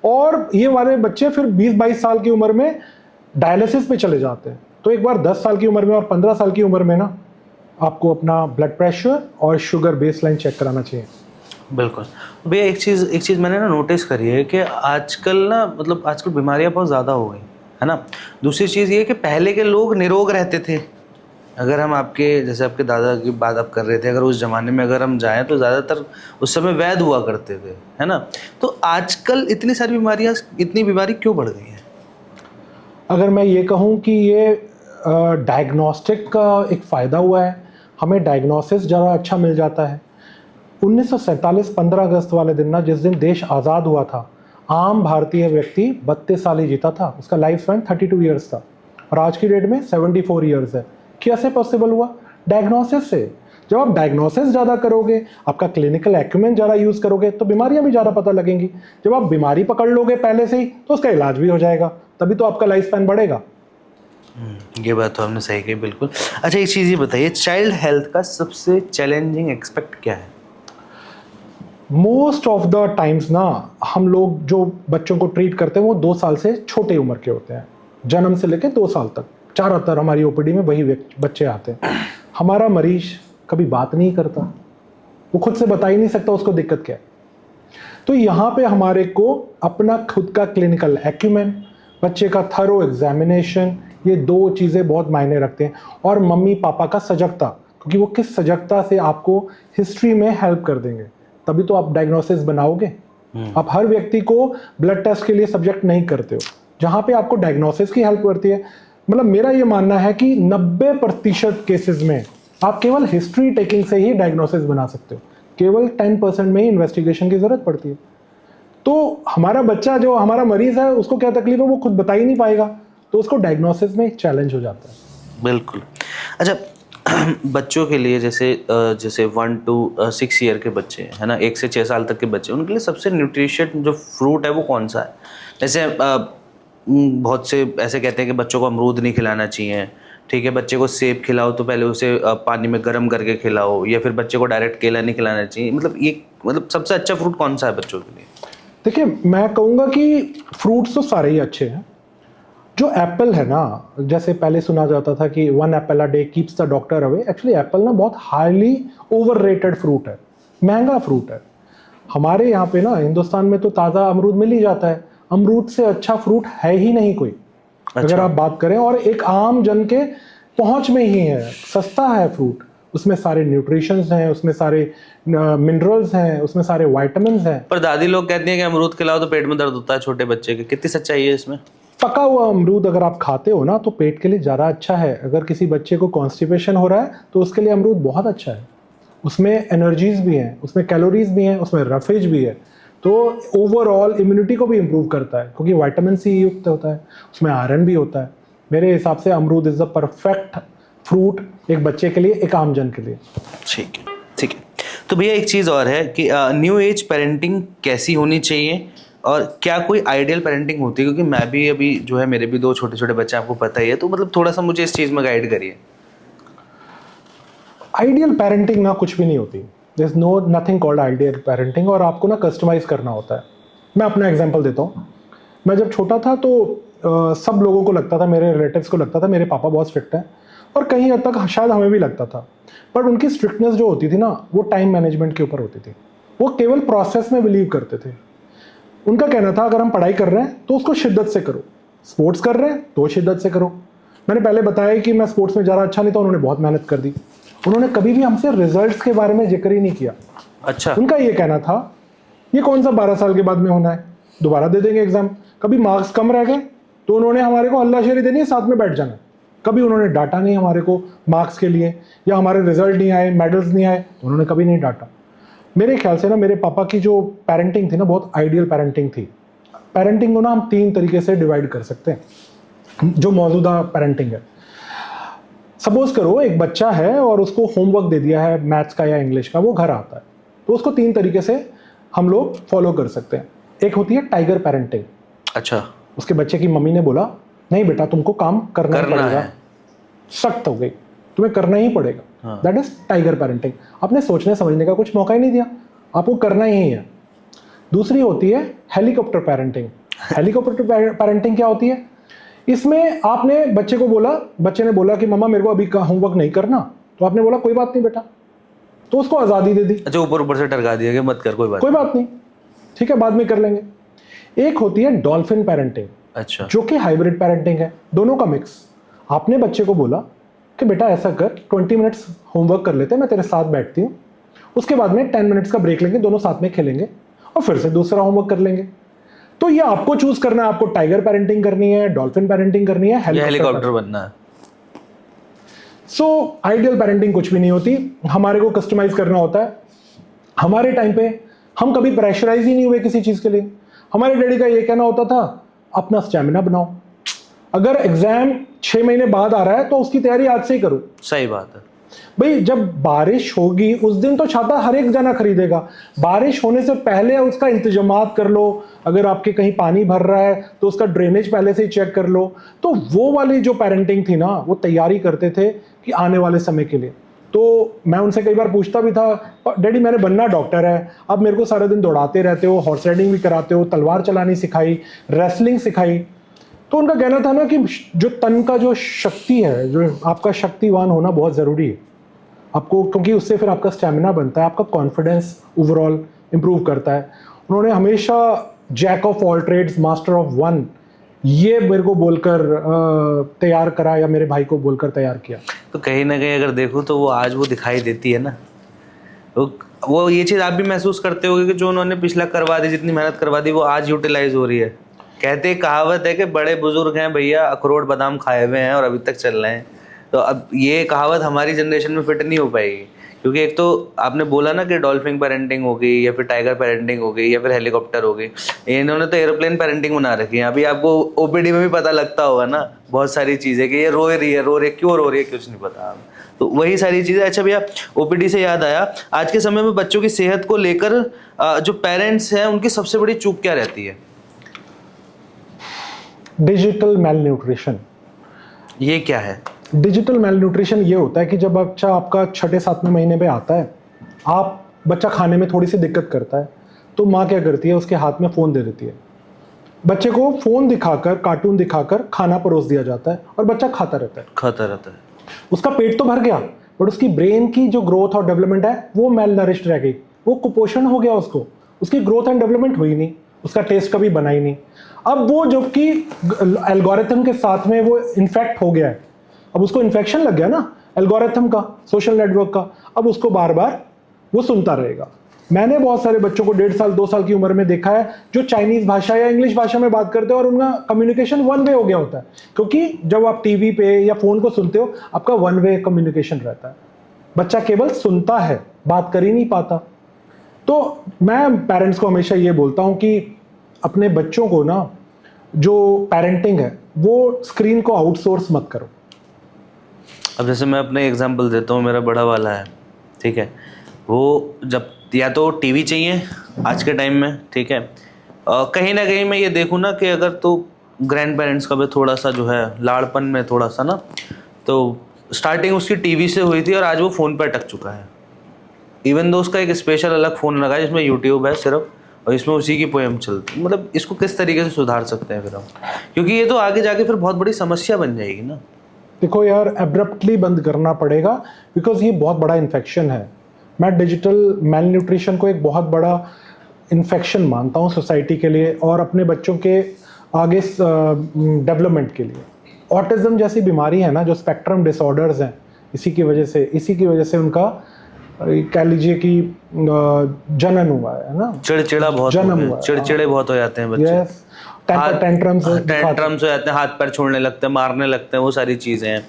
और ये वाले बच्चे फिर 20-22 साल की उम्र में डायलिसिस पे चले जाते हैं। तो एक बार 10 साल की उम्र में और 15 साल की उम्र में ना आपको अपना ब्लड प्रेशर और शुगर बेसलाइन चेक कराना चाहिए। बिल्कुल भैया, एक चीज़ मैंने ना नोटिस करी है कि आजकल ना मतलब आजकल बीमारियां बहुत ज़्यादा हो गई है ना। दूसरी चीज़ ये कि पहले के लोग निरोग रहते थे। अगर हम आपके जैसे आपके दादा की बात आप कर रहे थे, अगर उस ज़माने में अगर हम जाएं तो ज़्यादातर उस समय वैद्य हुआ करते थे, है ना। तो आजकल इतनी सारी बीमारियाँ, इतनी बीमारी क्यों बढ़ गई है? अगर मैं ये कहूँ कि ये डायग्नोस्टिक का एक फ़ायदा हुआ है, हमें डायग्नोसिस ज़्यादा अच्छा मिल जाता है। 1947 15 अगस्त वाले दिन ना, जिस दिन देश आज़ाद हुआ था, आम भारतीय व्यक्ति 32 साल ही जीता था, उसका लाइफ स्पैन 32 ईयर्स था, और आज की डेट में 74 ईयर्स है। कैसे पॉसिबल हुआ? डायग्नोसिस से। जब आप डायग्नोसिस ज़्यादा करोगे, आपका क्लिनिकल एक्यूमेंट ज़्यादा यूज़ करोगे, तो बीमारियां भी ज़्यादा पता लगेंगी। जब आप बीमारी पकड़ लोगे पहले से ही, तो उसका इलाज भी हो जाएगा, तभी तो आपका लाइफ स्पैन बढ़ेगा। ये बात तो हमने सही कही, बिल्कुल। अच्छा, एक चीज़ ये बताइए, चाइल्ड हेल्थ का सबसे चैलेंजिंग एस्पेक्ट क्या है? मोस्ट ऑफ द टाइम्स ना, हम लोग जो बच्चों को ट्रीट करते हैं वो 2 साल से छोटे उम्र के होते हैं, जन्म से लेकर 2 साल तक। ज़्यादातर हमारी ओपीडी में वही बच्चे आते हैं। हमारा मरीज कभी बात नहीं करता, वो खुद से बता ही नहीं सकता उसको दिक्कत क्या है। तो यहाँ पे हमारे को अपना खुद का क्लिनिकल एक्यूमेंट, बच्चे का थरो एग्जामिनेशन, ये 2 चीज़ें बहुत मायने रखते हैं। और मम्मी पापा का सजगता, क्योंकि वो किस सजगता से आपको हिस्ट्री में हेल्प कर देंगे, तभी तो आप डायग्नोसिस बनाओगे। आप हर व्यक्ति को ब्लड टेस्ट के लिए सब्जेक्ट नहीं करते हो, जहाँ पे आपको डायग्नोसिस की हेल्प करती है। मतलब मेरा ये मानना है कि 90% केसेस में आप केवल हिस्ट्री टेकिंग से ही डायग्नोसिस बना सकते हो, केवल 10% में ही इन्वेस्टिगेशन की जरूरत पड़ती है। तो हमारा बच्चा, जो हमारा मरीज है, उसको क्या तकलीफ है वो खुद बता ही नहीं पाएगा, तो उसको डायग्नोसिस में एक चैलेंज हो जाता है। बिल्कुल। अच्छा, बच्चों के लिए जैसे 1 to 6 ईयर के बच्चे है ना, 1 से 6 साल तक के बच्चे, उनके लिए सबसे न्यूट्रिशन जो फ्रूट है वो कौन सा है? जैसे बहुत से ऐसे कहते हैं कि बच्चों को अमरूद नहीं खिलाना चाहिए, ठीक है, बच्चे को सेब खिलाओ तो पहले उसे पानी में गर्म करके खिलाओ, या फिर बच्चे को डायरेक्ट केला नहीं खिलाना चाहिए। मतलब सबसे अच्छा फ्रूट कौन सा है बच्चों के लिए? देखिए, मैं कहूँगा कि फ्रूट्स तो सारे ही अच्छे हैं। जो एप्पल है ना, जैसे पहले सुना जाता था कि 1 Apple a day keeps the doctor away, actually Apple ना बहुत हाईली ओवररेटेड फ्रूट है, महंगा फ्रूट है। हमारे यहाँ पे ना हिंदुस्तान में तो ताज़ा अमरूद मिल ही जाता है, अमरूद से अच्छा फ्रूट है ही नहीं कोई। अगर आप बात करें, और एक आम जन के पहुंच में ही है, सस्ता है फ्रूट, उसमें सारे न्यूट्रिशंस हैं, उसमें सारे मिनरल्स हैं, उसमें सारे विटामिन्स हैं। पर दादी लोग कहती हैं कि अमरूद खिलाओ तो पेट में दर्द होता है छोटे बच्चे के, कितनी सच्चाई है इसमें? पका हुआ अमरूद अगर आप खाते हो ना, तो पेट के लिए ज़्यादा अच्छा है। अगर किसी बच्चे को कॉन्स्टिपेशन हो रहा है तो उसके लिए अमरूद बहुत अच्छा है, उसमें एनर्जीज भी हैं, उसमें कैलोरीज भी हैं, उसमें रफेज भी है, तो ओवरऑल इम्यूनिटी को भी इम्प्रूव करता है, क्योंकि विटामिन सी युक्त होता है, उसमें आयरन भी होता है। मेरे हिसाब से अमरूद इज़ द परफेक्ट फ्रूट एक बच्चे के लिए, एक आम जन के लिए। ठीक है, ठीक है। तो भैया एक चीज़ और है कि न्यू एज पेरेंटिंग कैसी होनी चाहिए, और क्या कोई आइडियल पेरेंटिंग होती है? क्योंकि मैं भी अभी जो है, मेरे भी 2 छोटे छोटे बच्चे, आपको पता ही है, तो मतलब थोड़ा सा मुझे इस चीज़ में गाइड करिए। आइडियल पेरेंटिंग ना कुछ भी नहीं होती, there is no nothing called ideal parenting, और आपको ना कस्टमाइज करना होता है। मैं अपना एग्जांपल देता हूँ। मैं जब छोटा था तो सब लोगों को लगता था, मेरे रिलेटिव्स को लगता था मेरे पापा बहुत स्ट्रिक्ट हैं, और कहीं हद तक शायद हमें भी लगता था। बट उनकी स्ट्रिक्टनेस जो होती थी ना, वो टाइम मैनेजमेंट के ऊपर होती थी। वो केवल प्रोसेस में बिलीव करते थे। उनका कहना था, अगर हम पढ़ाई कर रहे हैं तो उसको शिद्दत से करो, स्पोर्ट्स कर रहे हैं तो शिद्दत से करो। मैंने पहले बताया कि मैं स्पोर्ट्स में ज़्यादा अच्छा नहीं था, उन्होंने बहुत मेहनत कर दी। उन्होंने कभी भी हमसे रिजल्ट्स के बारे में जिक्र ही नहीं किया। अच्छा। उनका ये कहना था, ये कौन सा 12 साल के बाद में होना है, दोबारा दे देंगे एग्जाम। कभी मार्क्स कम रह गए तो उन्होंने हमारे को अल्लाह देनी है, साथ में बैठ जाना। कभी उन्होंने डांटा नहीं हमारे को मार्क्स के लिए, या हमारे रिजल्ट नहीं आए, मेडल्स नहीं आए, तो उन्होंने कभी नहीं डांटा। मेरे ख्याल से ना, मेरे पापा की जो पेरेंटिंग थी ना, बहुत आइडियल पेरेंटिंग थी। पेरेंटिंग को ना हम 3 तरीके से डिवाइड कर सकते हैं, जो मौजूदा पेरेंटिंग है। सपोज करो एक बच्चा है और उसको होमवर्क दे दिया है मैथ्स का या इंग्लिश का, वो घर आता है, तो उसको 3 तरीके से हम लोग फॉलो कर सकते हैं। एक होती है टाइगर पेरेंटिंग। अच्छा, उसके बच्चे की मम्मी ने बोला नहीं बेटा तुमको काम करना ही पड़ेगा, है। सख्त हो गई, तुम्हें करना ही पड़ेगा। हाँ। That is tiger parenting. आपने सोचने समझने का कुछ मौका ही नहीं दिया, आपको करना ही है। दूसरी होती है हेलीकॉप्टर पेरेंटिंग। हेलीकॉप्टर पेरेंटिंग क्या होती है? इसमें आपने बच्चे को बोला, बच्चे ने बोला कि मम्मा मेरे को अभी होमवर्क नहीं करना, तो आपने बोला कोई बात नहीं बेटा, तो उसको आज़ादी दे दी। अच्छा, ऊपर ऊपर से टरका दिया कि मत कर, कोई कोई बात नहीं, ठीक है बाद में कर लेंगे। एक होती है डॉल्फिन पेरेंटिंग, अच्छा, जो कि हाइब्रिड पेरेंटिंग है, दोनों का मिक्स। आपने बच्चे को बोला कि बेटा ऐसा कर 20 मिनट्स होमवर्क कर लेते हैं, मैं तेरे साथ बैठती हूँ, उसके बाद में 10 मिनट्स का ब्रेक लेंगे, दोनों साथ में खेलेंगे और फिर से दूसरा होमवर्क कर लेंगे। तो ये आपको चूज करना है, आपको टाइगर पेरेंटिंग करनी है, डॉल्फिन पेरेंटिंग करनी है, हेलीकॉप्टर बनना है। सो आइडियल पेरेंटिंग कुछ भी नहीं होती, हमारे को कस्टमाइज करना होता है। हमारे टाइम पे हम कभी प्रेशराइज ही नहीं हुए किसी चीज के लिए। हमारे डैडी का ये कहना होता था अपना स्टैमिना बनाओ, अगर एग्जाम 6 महीने बाद आ रहा है तो उसकी तैयारी आज से ही करो। सही बात है भाई, जब बारिश होगी उस दिन तो छाता हर एक जना खरीदेगा, बारिश होने से पहले उसका इंतजामात कर लो। अगर आपके कहीं पानी भर रहा है तो उसका ड्रेनेज पहले से ही चेक कर लो। तो वो वाली जो पेरेंटिंग थी ना, वो तैयारी करते थे कि आने वाले समय के लिए। तो मैं उनसे कई बार पूछता भी था, डैडी मैंने बनना डॉक्टर है, अब मेरे को सारा दिन दौड़ाते रहते हो, हॉर्स राइडिंग भी कराते हो, तलवार चलानी सिखाई, रेसलिंग सिखाई। तो उनका कहना था ना कि जो तन का जो शक्ति है, जो आपका शक्तिवान होना बहुत ज़रूरी है आपको, क्योंकि उससे फिर आपका स्टैमिना बनता है, आपका कॉन्फिडेंस ओवरऑल इंप्रूव करता है। उन्होंने हमेशा jack of all trades master of one ये मेरे को बोलकर तैयार करा, या मेरे भाई को बोलकर तैयार किया। तो कहीं ना कहीं अगर देखूँ तो वो आज वो दिखाई देती है ना, वो ये चीज़ आप भी महसूस करते होगे कि जो उन्होंने पिछला करवा दी, जितनी मेहनत करवा दी, वो आज यूटिलाइज हो रही है। कहते कहावत है कि बड़े बुजुर्ग हैं भैया, अखरोट बादाम खाए हुए हैं और अभी तक चल रहे हैं। तो अब ये कहावत हमारी जनरेशन में फिट नहीं हो पाएगी, क्योंकि एक तो आपने बोला ना कि डॉल्फिन पेरेंटिंग हो गई, या फिर टाइगर पेरेंटिंग हो गई, या फिर हेलीकॉप्टर हो गई, इन्होंने तो एरोप्लेन पेरेंटिंग बना रखी है। अभी आपको ओपीडी में भी पता लगता होगा ना बहुत सारी चीज़ें कि ये रो रही है, क्यों रो रही है, कुछ नहीं पता। तो वही सारी चीज़ें। अच्छा भैया, ओपीडी से याद आया, आज के समय में बच्चों की सेहत को लेकर जो पेरेंट्स हैं उनकी सबसे बड़ी चूक क्या रहती है? Digital mail nutrition. ये क्या है? डिजिटल मेल न्यूट्रिशन ये होता है कि जब बच्चा आपका 6-7वें महीने में आता है, बच्चा खाने में थोड़ी सी दिक्कत करता है, तो माँ क्या करती है, उसके हाथ में फ़ोन दे देती है। बच्चे को फ़ोन दिखाकर, कार्टून दिखाकर खाना परोस दिया जाता है और बच्चा खाता रहता है। उसका पेट तो भर गया, बट उसकी ब्रेन की जो ग्रोथ और डेवलपमेंट है वो मेल नरिश्ड रह गई, वो कुपोषण हो गया, उसकी ग्रोथ एंड डेवलपमेंट हुई नहीं, उसका टेस्ट कभी बना ही नहीं। अब वो जबकि एल्गोरिथम के साथ में वो इन्फेक्ट हो गया है, अब उसको इन्फेक्शन लग गया ना एल्गोरिथम का, सोशल नेटवर्क का, अब उसको बार बार वो सुनता रहेगा। मैंने बहुत सारे बच्चों को 1.5 साल 2 साल की उम्र में देखा है जो चाइनीज भाषा या इंग्लिश भाषा में बात करते हैं और उनका कम्युनिकेशन वन वे हो गया होता है, क्योंकि जब आप टीवी पे या फोन को सुनते हो आपका वन वे कम्युनिकेशन रहता है, बच्चा केवल सुनता है, बात कर ही नहीं पाता। तो मैं पेरेंट्स को हमेशा ये बोलता हूँ कि अपने बच्चों को ना, जो पेरेंटिंग है वो स्क्रीन को आउटसोर्स मत करो। अब जैसे मैं अपने एग्जांपल देता हूँ, मेरा बड़ा वाला है, ठीक है, वो जब या तो टीवी चाहिए आज के टाइम में, ठीक है, कहीं ना कहीं मैं ये देखूँ ना कि अगर तो ग्रैंड पेरेंट्स का भी थोड़ा सा जो है लाड़पन में थोड़ा सा ना, तो स्टार्टिंग उसकी टीवी से हुई थी और आज वो फ़ोन पर अटक चुका है। इवन दो उसका एक स्पेशल अलग फ़ोन लगा है जिसमें यूट्यूब है सिर्फ, और इसमें उसी की पोएम चलती है। मतलब इसको किस तरीके से सुधार सकते हैं फिर हम, क्योंकि ये तो आगे जाके फिर बहुत बड़ी समस्या बन जाएगी ना। देखो यार, एब्रप्टली बंद करना पड़ेगा, बिकॉज ये बहुत बड़ा इन्फेक्शन है। मैं डिजिटल मेल न्यूट्रिशन को एक बहुत बड़ा इन्फेक्शन मानता हूँ सोसाइटी के लिए और अपने बच्चों के आगे डेवलपमेंट के लिए। ऑटिज्म जैसी बीमारी है ना, जो स्पेक्ट्रम डिसऑर्डर्स हैं, इसी की वजह से उनका कह लीजिए कि जनन हुआ है ना, चिड़चिड़ा बहुत जन्म हुआ, चिड़चिड़े बहुत हो जाते हैं बच्चे, टेंट्रम्स हो जाते हैं, हाथ पैर छोड़ने लगते हैं, मारने लगते हैं, वो सारी चीज़ें हैं।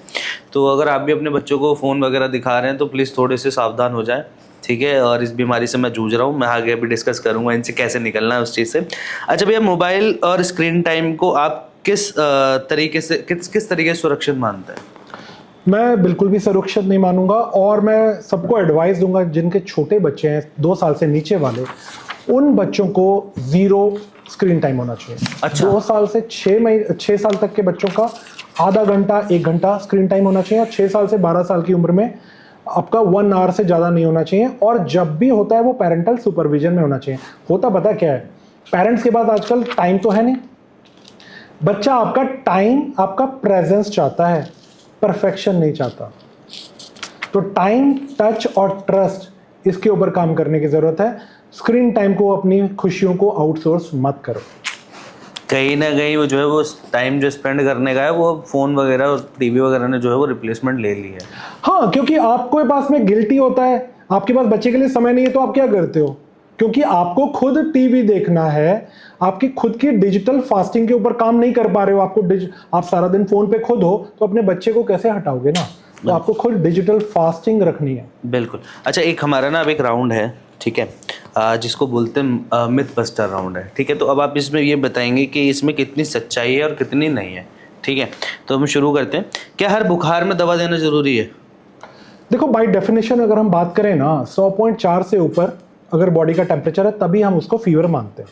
तो अगर आप भी अपने बच्चों को फ़ोन वगैरह दिखा रहे हैं तो प्लीज़ थोड़े से सावधान हो जाएं, ठीक है। और इस बीमारी से मैं जूझ रहा हूँ, मैं आगे अभी डिस्कस करूँगा इनसे कैसे निकलना है उस चीज़ से। अच्छा भैया, मोबाइल और स्क्रीन टाइम को आप किस तरीके से सुरक्षित मानते हैं? मैं बिल्कुल भी सुरक्षित नहीं मानूंगा, और मैं सबको एडवाइस दूंगा जिनके छोटे बच्चे हैं 2 साल से नीचे वाले, उन बच्चों को 0 स्क्रीन टाइम होना चाहिए। अच्छा। 2 साल से 6 साल तक के बच्चों का आधा घंटा 1 घंटा स्क्रीन टाइम होना चाहिए, और 6 साल से 12 साल की उम्र में आपका 1 आवर से ज़्यादा नहीं होना चाहिए, और जब भी होता है वो पेरेंटल सुपरविजन में होना चाहिए। होता पता क्या है, पेरेंट्स के पास आजकल टाइम तो है नहीं, बच्चा आपका टाइम, आपका प्रेजेंस चाहता है, परफेक्शन नहीं चाहता। तो टाइम, टच और ट्रस्ट, इसके ऊपर काम करने की ज़रूरत है। स्क्रीन टाइम को, अपनी खुशियों को आउटसोर्स मत करो। कहीं ना कहीं वो जो है वो टाइम जो स्पेंड करने का है वो फ़ोन वगैरह और टीवी वगैरह ने जो है वो रिप्लेसमेंट ले ली है। हाँ, क्योंकि आपको पास में गिल्टी होता है, आपके पास बच्चे के लिए समय नहीं है, तो आप क्या करते हो? क्योंकि आपको खुद टीवी देखना है, आपकी खुद की डिजिटल फास्टिंग के ऊपर काम नहीं कर पा रहे हो, आप सारा दिन फोन पे खुद हो, तो अपने बच्चे को कैसे हटाओगे ना? तो आपको खुद डिजिटल फास्टिंग रखनी है। बिल्कुल। अच्छा, एक हमारा ना अब एक राउंड है, ठीक है, जिसको बोलते हैं मिथ बस्टर राउंड है, ठीक है। तो अब आप इसमें ये बताएंगे कि इसमें कितनी सच्चाई है और कितनी नहीं है, ठीक है। तो हम शुरू करते हैं। क्या हर बुखार में दवा देना ज़रूरी है? देखो, बाय डेफिनेशन अगर हम बात करें ना, 100.4 से ऊपर अगर बॉडी का टेम्परेचर है तभी हम उसको फीवर मानते हैं।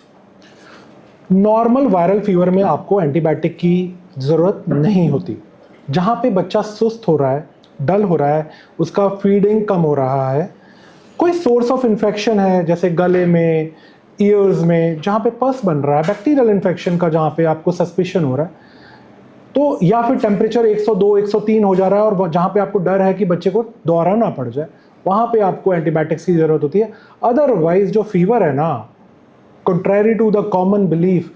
नॉर्मल वायरल फीवर में आपको एंटीबायोटिक की ज़रूरत नहीं होती। जहाँ पे बच्चा सुस्त हो रहा है, डल हो रहा है, उसका फीडिंग कम हो रहा है, कोई सोर्स ऑफ इन्फेक्शन है जैसे गले में, ईयर्स में, जहाँ पे पस बन रहा है, बैक्टीरियल इन्फेक्शन का जहाँ पे आपको सस्पिशन हो रहा है, तो या फिर टेम्परेचर 102 103 हो जा रहा है और जहाँ पे आपको डर है कि बच्चे को दौरा ना पड़ जाए, वहाँ पे आपको एंटीबायोटिक्स की ज़रूरत होती है। अदरवाइज जो फीवर है ना, contrary to the common belief,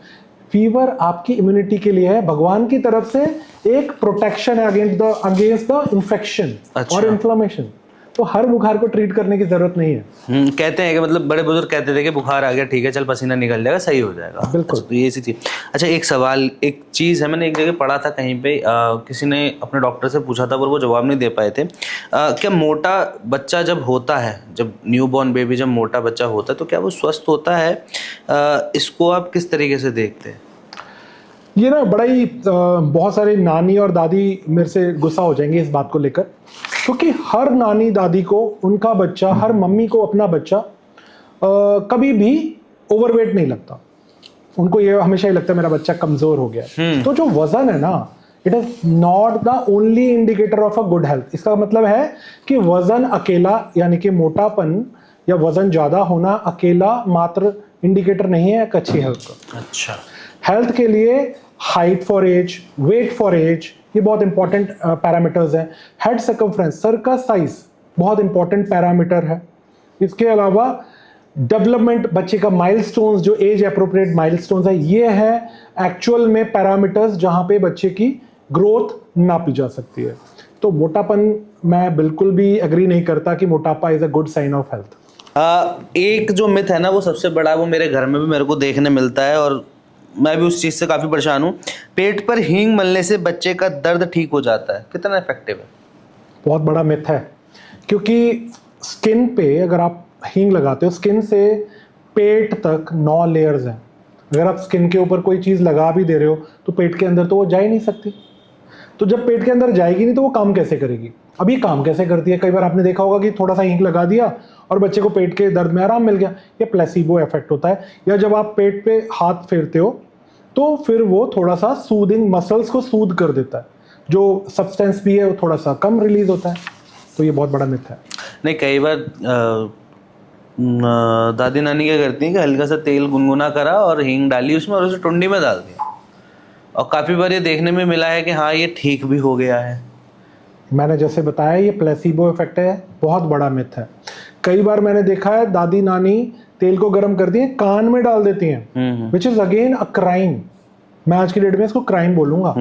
fever आपकी इम्यूनिटी के लिए है, भगवान की तरफ से एक प्रोटेक्शन है अगेंस्ट द इन्फेक्शन और इन्फ्लेमेशन। तो हर बुखार को ट्रीट करने की जरूरत नहीं है। कहते हैं कि मतलब बड़े बुजुर्ग कहते थे कि बुखार आ गया, ठीक है, चल पसीना निकल जाएगा, सही हो जाएगा। बिल्कुल। अच्छा, तो ये सी थी। अच्छा, एक सवाल, एक चीज़ है, मैंने एक जगह पढ़ा था कहीं पे, किसी ने अपने डॉक्टर से पूछा था पर वो जवाब नहीं दे पाए थे। क्या मोटा बच्चा जब होता है, जब न्यूबॉर्न बेबी जब मोटा बच्चा होता है तो क्या वो स्वस्थ होता है? इसको आप किस तरीके से देखते हैं? ये ना बड़ा ही बहुत सारे नानी और दादी मेरे से गुस्सा हो जाएंगे इस बात को लेकर, क्योंकि हर नानी दादी को उनका बच्चा, हर मम्मी को अपना बच्चा कभी भी ओवरवेट नहीं लगता। उनको ये हमेशा ही लगता है मेरा बच्चा कमज़ोर हो गया। तो जो वज़न है ना, it is not the only indicator of a good health. इसका मतलब है कि वज़न अकेला, यानी कि मोटापन या वज़न ज़्यादा होना अकेला मात्र इंडिकेटर नहीं है एक अच्छी हेल्थ का। अच्छा। हेल्थ के लिए height for age, weight for age, ये बहुत इंपॉर्टेंट पैरामीटर्स हैं। हेड सर्कमफ्रेंस, सर का साइज बहुत इंपॉर्टेंट पैरामीटर है। इसके अलावा डेवलपमेंट, बच्चे का माइलस्टोन्स, जो एज अप्रोप्रिएट माइलस्टोन्स है, ये है एक्चुअल में पैरामीटर्स जहाँ पे बच्चे की ग्रोथ नापी जा सकती है। तो मोटापन, मैं बिल्कुल भी एग्री नहीं करता कि मोटापा is a good sign of health. एक जो मिथ है ना वो सबसे बड़ा, वो मेरे घर में भी मेरे को देखने मिलता है और मैं भी उस चीज़ से काफ़ी परेशान हूँ। पेट पर हींग मलने से बच्चे का दर्द ठीक हो जाता है, कितना इफेक्टिव है? बहुत बड़ा मिथ है, क्योंकि स्किन पे अगर आप हींग लगाते हो, स्किन से पेट तक 9 लेयर्स हैं। अगर आप स्किन के ऊपर कोई चीज़ लगा भी दे रहे हो तो पेट के अंदर तो वो जा ही नहीं सकती। तो जब पेट के अंदर जाएगी नहीं तो वो काम कैसे करेगी? अब ये काम कैसे करती है? कई बार आपने देखा होगा कि थोड़ा सा हींग लगा दिया और बच्चे को पेट के दर्द में आराम मिल गया। ये प्लेसिबो इफेक्ट होता है। या जब आप पेट पे हाथ फेरते हो तो फिर वो थोड़ा सा सूदिंग, मसल्स को सूद कर देता है, जो सब्सटेंस भी है वो थोड़ा सा कम रिलीज होता है। तो ये बहुत बड़ा मिथ है। नहीं, कई बार दादी नानी क्या करती हैं कि हल्का सा तेल गुनगुना करा और हींग डाली उसमें और उसे टुंडी में डाल दिया, और काफ़ी बार ये देखने में मिला है कि हाँ ये ठीक भी हो गया है। मैंने जैसे बताया, ये प्लेसिबो इफेक्ट है, बहुत बड़ा मिथ है। कई बार मैंने देखा है दादी नानी तेल को गर्म कर दिए कान में डाल देती हैं, which is again a crime. मैं आज की डेट में इसको क्राइम बोलूंगा।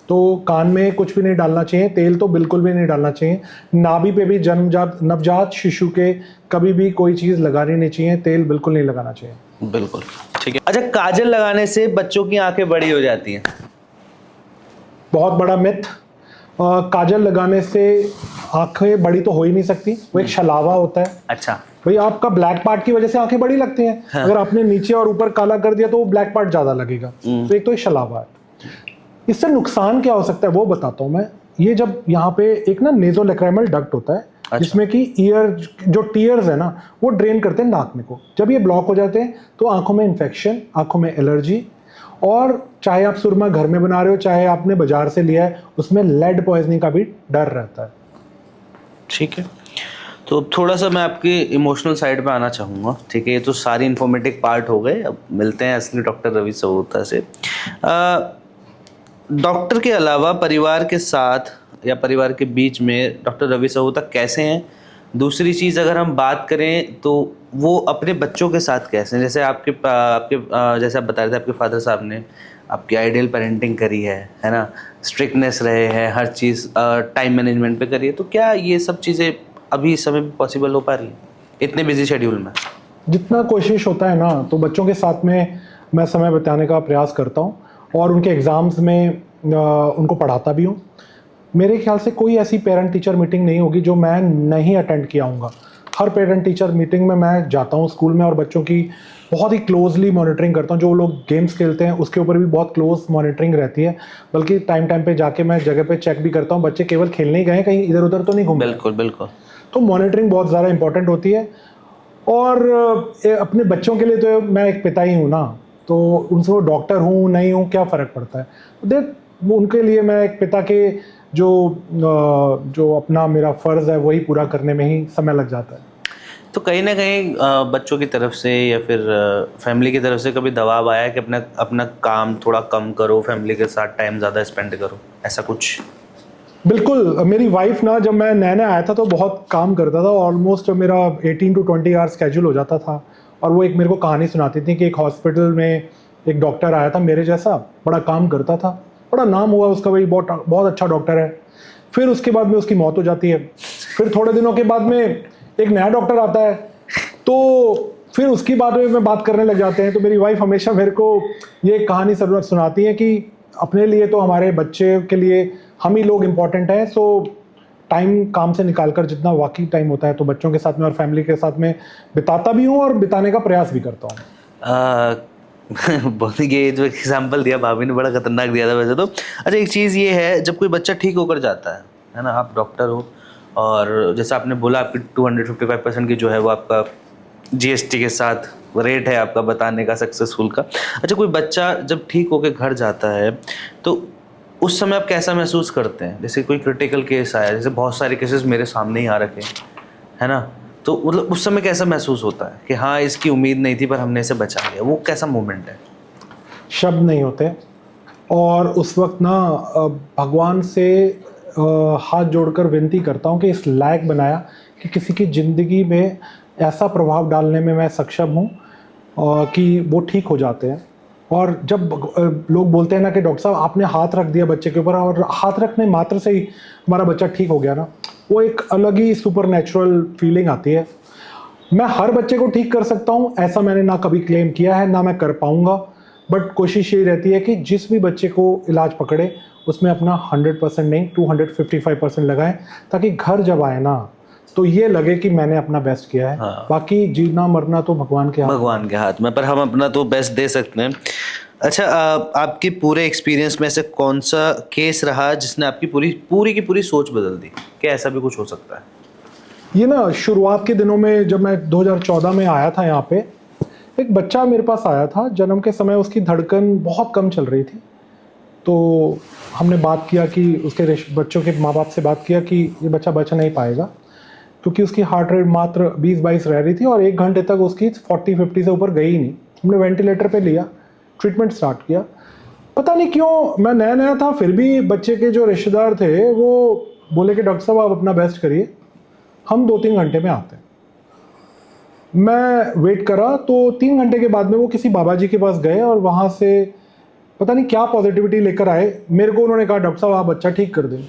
तो कान में कुछ भी नहीं डालना चाहिए, तेल तो बिल्कुल भी नहीं डालना चाहिए। नाभि पे भी नवजात शिशु के कभी भी कोई चीज़ लगानी नहीं चाहिए, तेल बिल्कुल नहीं लगाना चाहिए। बिल्कुल ठीक है। अच्छा, काजल लगाने से बच्चों की आंखें बड़ी हो जाती हैं? बहुत बड़ा मिथ। काजल लगाने से आंखें बड़ी तो हो ही नहीं सकती, वो एक छलावा होता है। अच्छा भाई, आपका ब्लैक पार्ट की वजह से आंखें बड़ी लगती हैं। हाँ। अगर आपने नीचे और ऊपर काला कर दिया तो वो ब्लैक पार्ट ज्यादा लगेगा। तो एक तो ये छलावा है। इससे नुकसान क्या हो सकता है वो बताता हूँ मैं। ये जब यहाँ पे एक ना नेजोलैक्राइमल डक्ट होता है, अच्छा। जिसमें कि ईयर जो टीयर्स है ना वो ड्रेन करते हैं नाक में को। जब ये ब्लॉक हो जाते हैं तो आंखों में इन्फेक्शन, आंखों में एलर्जी, और चाहे आप सुरमा घर में बना रहे हो चाहे आपने बाजार से लिया है, उसमें लेड पॉइजनिंग का भी डर रहता है। ठीक है, तो थोड़ा सा मैं आपकी इमोशनल साइड पे आना चाहूँगा। ठीक है, ये तो सारी इन्फॉर्मेटिव पार्ट हो गए, अब मिलते हैं असली डॉक्टर रवि सहोता से। डॉक्टर के अलावा परिवार के साथ या परिवार के बीच में डॉक्टर रवि सहोता कैसे हैं? दूसरी चीज़ अगर हम बात करें तो वो अपने बच्चों के साथ कैसे हैं? जैसे जैसे आप बता रहे थे आपके फादर साहब ने आपकी आइडियल पेरेंटिंग करी है ना, स्ट्रिक्टनेस रहे हैं, हर चीज़ टाइम मैनेजमेंट पे करी है, तो क्या ये सब चीज़ें अभी इस समय पॉसिबल हो पा रही है इतने बिजी शेड्यूल में? जितना कोशिश होता है ना तो बच्चों के साथ में मैं समय बिताने का प्रयास करता हूँ, और उनके एग्ज़ाम्स में उनको पढ़ाता भी हूँ। मेरे ख्याल से कोई ऐसी पेरेंट टीचर मीटिंग नहीं होगी जो मैं नहीं अटेंड किया हूँगा। हर पेरेंट टीचर मीटिंग में मैं जाता हूँ स्कूल में, और बच्चों की बहुत ही क्लोजली मॉनिटरिंग करता हूँ। जो लोग गेम्स खेलते हैं उसके ऊपर भी बहुत क्लोज मॉनिटरिंग रहती है, बल्कि टाइम टाइम पे जाके मैं जगह पे चेक भी करता हूँ बच्चे केवल खेलने ही गए, कहीं इधर उधर तो नहीं घूम रहे। बिल्कुल बिल्कुल। तो मॉनिटरिंग बहुत ज़्यादा इंपॉर्टेंट होती है। और अपने बच्चों के लिए तो मैं एक पिता ही हूँ ना, तो उनसे वो डॉक्टर हूँ नहीं हूँ क्या फ़र्क पड़ता है। देख, उनके लिए मैं एक पिता के जो अपना मेरा फ़र्ज़ है वही पूरा करने में ही समय लग जाता है। तो कहीं ना कहीं बच्चों की तरफ से या फिर फैमिली की तरफ से कभी दबाव आया कि अपना अपना काम थोड़ा कम करो, फैमिली के साथ टाइम ज़्यादा स्पेंड करो, ऐसा कुछ? बिल्कुल। मेरी वाइफ ना जब मैं नया आया था तो बहुत काम करता था, ऑलमोस्ट मेरा 18 to 20 आवर्स स्केड्यूल हो जाता था। और वो एक मेरे को कहानी सुनाती थी कि एक हॉस्पिटल में एक डॉक्टर आया था मेरे जैसा, बड़ा काम करता था, बड़ा नाम हुआ उसका, भाई बहुत बहुत अच्छा डॉक्टर है। फिर उसके बाद में उसकी मौत हो जाती है। फिर थोड़े दिनों के बाद में एक नया डॉक्टर आता है, तो फिर उसकी बारे में बात करने लग जाते हैं। तो मेरी वाइफ हमेशा मेरे को ये कहानी सुनाती है कि अपने लिए तो हमारे बच्चे के लिए हम ही लोग इम्पोर्टेंट हैं। सो टाइम काम से निकाल कर जितना वाकई टाइम होता है तो बच्चों के साथ में और फैमिली के साथ में बिताता भी हूँ और बिताने का प्रयास भी करता हूँ। बहुत ही ये जो एग्जाम्पल दिया भाभी ने बड़ा खतरनाक दिया था वैसे तो। अच्छा, एक चीज़ ये है, जब कोई बच्चा ठीक होकर जाता है ना, आप डॉक्टर हो और जैसे आपने बोला आपकी 255% की जो है वो आपका जीएसटी के साथ रेट है आपका बताने का सक्सेसफुल का। अच्छा, कोई बच्चा जब ठीक होकर घर जाता है तो उस समय आप कैसा महसूस करते हैं? जैसे कोई क्रिटिकल केस आया, जैसे बहुत सारे केसेस मेरे सामने ही आ रखे है ना, तो मतलब उस समय कैसा महसूस होता है कि हाँ इसकी उम्मीद नहीं थी पर हमने इसे बचा लिया? वो कैसा मोमेंट है? शब्द नहीं होते। और उस वक्त ना भगवान से हाथ जोड़कर विनती करता हूँ कि इस लायक बनाया कि किसी की ज़िंदगी में ऐसा प्रभाव डालने में मैं सक्षम हूँ कि वो ठीक हो जाते हैं। और जब लोग बोलते हैं ना कि डॉक्टर साहब आपने हाथ रख दिया बच्चे के ऊपर और हाथ रखने मात्र से ही हमारा बच्चा ठीक हो गया ना, वो एक अलग ही सुपर नेचुरल फीलिंग आती है। मैं हर बच्चे को ठीक कर सकता हूँ ऐसा मैंने ना कभी क्लेम किया है, ना मैं कर पाऊँगा, बट कोशिश यही रहती है कि जिस भी बच्चे को इलाज पकड़े उसमें अपना 100% नहीं 255% लगाएं, ताकि घर जब आए ना तो ये लगे कि मैंने अपना बेस्ट किया है। हाँ। बाकी जीना मरना तो भगवान के हाथ में, पर हम अपना तो बेस्ट दे सकते हैं। अच्छा, आपकी पूरे एक्सपीरियंस में से कौन सा केस रहा जिसने आपकी पूरी की पूरी सोच बदल दी? क्या ऐसा भी कुछ हो सकता है? ये ना शुरुआत के दिनों में जब मैं 2014 में आया था यहाँ पे, एक बच्चा मेरे पास आया था। जन्म के समय उसकी धड़कन बहुत कम चल रही थी। तो हमने बात किया कि उसके बच्चों के माँ बाप से बात किया कि ये बच्चा बच नहीं पाएगा, क्योंकि उसकी हार्ट रेट मात्र 20-22 रह रही थी और 1 घंटे तक उसकी 40-50 से ऊपर गई ही नहीं। हमने वेंटिलेटर पे लिया, ट्रीटमेंट स्टार्ट किया। पता नहीं क्यों, मैं नया था फिर भी बच्चे के जो रिश्तेदार थे वो बोले कि डॉक्टर साहब आप अपना बेस्ट करिए, हम 2-3 घंटे में आते हैं। मैं वेट करा तो 3 घंटे के बाद में वो किसी बाबा जी के पास गए और वहाँ से पता नहीं क्या पॉजिटिविटी लेकर आए। मेरे को उन्होंने कहा डॉक्टर साहब आप बच्चा ठीक कर देंगे,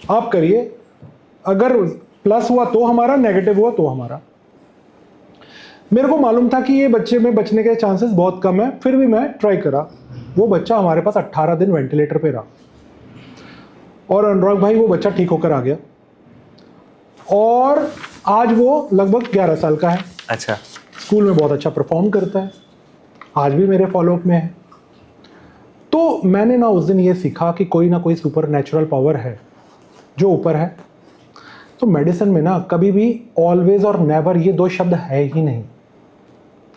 आप करिए, अगर प्लस हुआ तो हमारा, नेगेटिव हुआ तो हमारा। मेरे को मालूम था कि ये बच्चे में बचने के चांसेस बहुत कम है, फिर भी मैं ट्राई करा। वो बच्चा हमारे पास 18 दिन वेंटिलेटर पे रहा और अनुराग भाई वो बच्चा ठीक होकर आ गया और आज वो लगभग 11 साल का है। अच्छा। स्कूल में बहुत अच्छा परफॉर्म करता है, आज भी मेरे फॉलोअप में है। तो मैंने ना उस दिन ये सीखा कि कोई ना कोई सुपर नेचुरल पावर है जो ऊपर है। तो मेडिसिन में ना कभी भी ऑलवेज और नेवर ये दो शब्द है ही नहीं।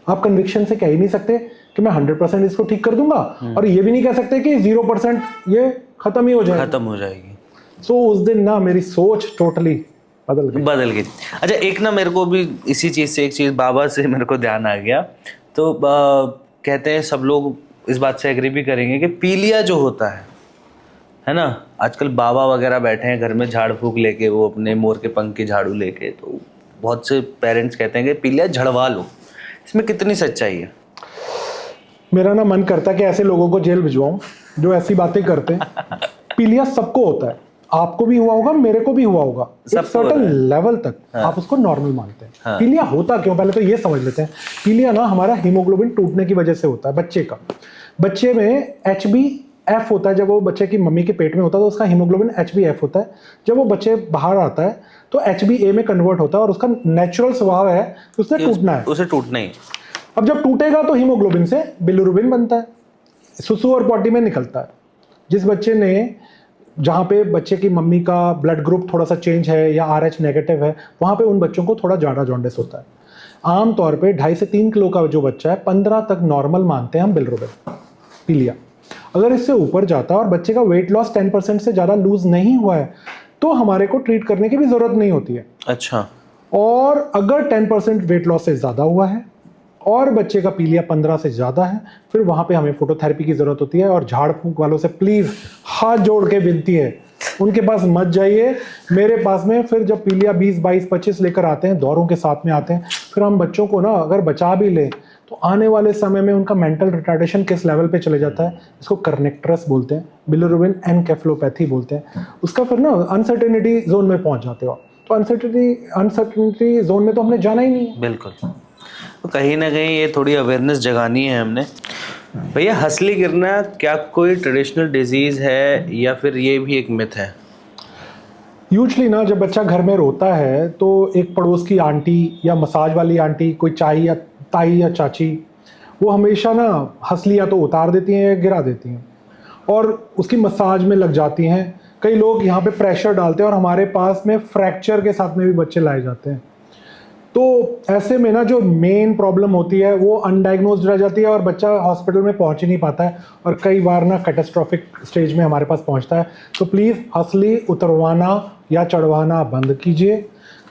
आप कन्विक्शन से कह ही नहीं सकते कि मैं 100% इसको ठीक कर दूंगा, और ये भी नहीं कह सकते कि 0% ये खत्म ही हो जाएगी। खत्म हो जाएगी। सो उस दिन ना मेरी सोच टोटली बदल गई। अच्छा, एक ना मेरे को भी इसी चीज़ से एक चीज़ बाबा से मेरे को ध्यान आ गया। तो कहते हैं, सब लोग इस बात से एग्री भी करेंगे कि पीलिया जो होता है ना, आजकल बाबा वगैरह बैठे हैं घर में झाड़ फूक लेके, वो अपने मोर के पंख की झाड़ू लेके, तो बहुत से पेरेंट्स कहते हैं कि पीलिया झड़वा लो। इसमें कितनी सच्चाई है? मेरा ना मन करता है कि ऐसे लोगों को जेल भिजवाऊं जो ऐसी बातें करते हैं। पीलिया सबको होता है, आपको भी हुआ होगा, मेरे को भी हुआ होगा, एक सर्टेन लेवल तक। हाँ। आप उसको नॉर्मल मानते हैं। हाँ। पीलिया होता क्यों, पहले तो ये समझ लेते हैं। पीलिया ना हमारा हीमोग्लोबिन टूटने की वजह से होता है बच्चे का। बच्चे में HbF होता है, जब वो बच्चे की मम्मी के पेट में होता है तो उसका हीमोग्लोबिन HbF होता है। जब वो बच्चे बाहर आता है तो HbA में कन्वर्ट होता है, और उसका नेचुरल स्वभाव है कि उसने टूटना है, उसे टूटना ही। अब जब टूटेगा तो हीमोग्लोबिन से बिलिरुबिन बनता है, सुसु और पॉटी में निकलता है। जिस बच्चे ने, जहाँ पे बच्चे की मम्मी का ब्लड ग्रुप थोड़ा सा चेंज है या RH नेगेटिव है, वहाँ पे उन बच्चों को थोड़ा ज़्यादा जॉन्डिस होता है। आमतौर पे 2.5 से 3 किलो का जो बच्चा है, 15 तक नॉर्मल मानते हैं हम बिलिरुबिन। पीलिया अगर इससे ऊपर जाता है और बच्चे का वेट लॉस 10% से ज़्यादा लूज नहीं हुआ है तो हमारे को ट्रीट करने की भी ज़रूरत नहीं होती है। अच्छा। और अगर 10% वेट लॉस से ज़्यादा हुआ है और बच्चे का पीलिया 15 से ज़्यादा है, फिर वहाँ पे हमें फोटोथेरेपी की ज़रूरत होती है। और झाड़ फूंक वालों से प्लीज़ हाथ जोड़ के विनती है, उनके पास मत जाइए, मेरे पास में। फिर जब पीलिया 20, 22, 25 लेकर आते हैं, दौरों के साथ में आते हैं, फिर हम बच्चों को ना अगर बचा भी लें तो आने वाले समय में उनका मेंटल रिटार्डेशन किस लेवल पे चले जाता है, इसको कर्नेक्टरस बोलते हैं, बिलिरुबिन एनकेफेलोपैथी बोलते हैं। उसका फिर ना अनसर्टेनिटी जोन में पहुंच जाते हो। तो अनसर्टेनिटी जोन में तो हमने जाना ही नहीं। बिल्कुल। तो कहीं ना कहीं ये थोड़ी अवेयरनेस जगानी है हमने। भैया, हंसली गिरना क्या कोई ट्रेडिशनल डिजीज है या फिर ये भी एक मिथ है? यूजली ना जब बच्चा घर में रोता है तो एक पड़ोस की आंटी या मसाज वाली आंटी, कोई चाय या ताई या चाची, वो हमेशा ना हंसली या तो उतार देती हैं या गिरा देती हैं और उसकी मसाज में लग जाती हैं। कई लोग यहाँ पे प्रेशर डालते हैं और हमारे पास में फ्रैक्चर के साथ में भी बच्चे लाए जाते हैं। तो ऐसे में ना जो मेन प्रॉब्लम होती है वो अनडायग्नोज्ड रह जाती है और बच्चा हॉस्पिटल में पहुंच ही नहीं पाता है और कई बार ना कैटास्ट्रॉफिक स्टेज में हमारे पास पहुंचता है। तो प्लीज़ हंसली उतरवाना या चढ़वाना बंद कीजिए।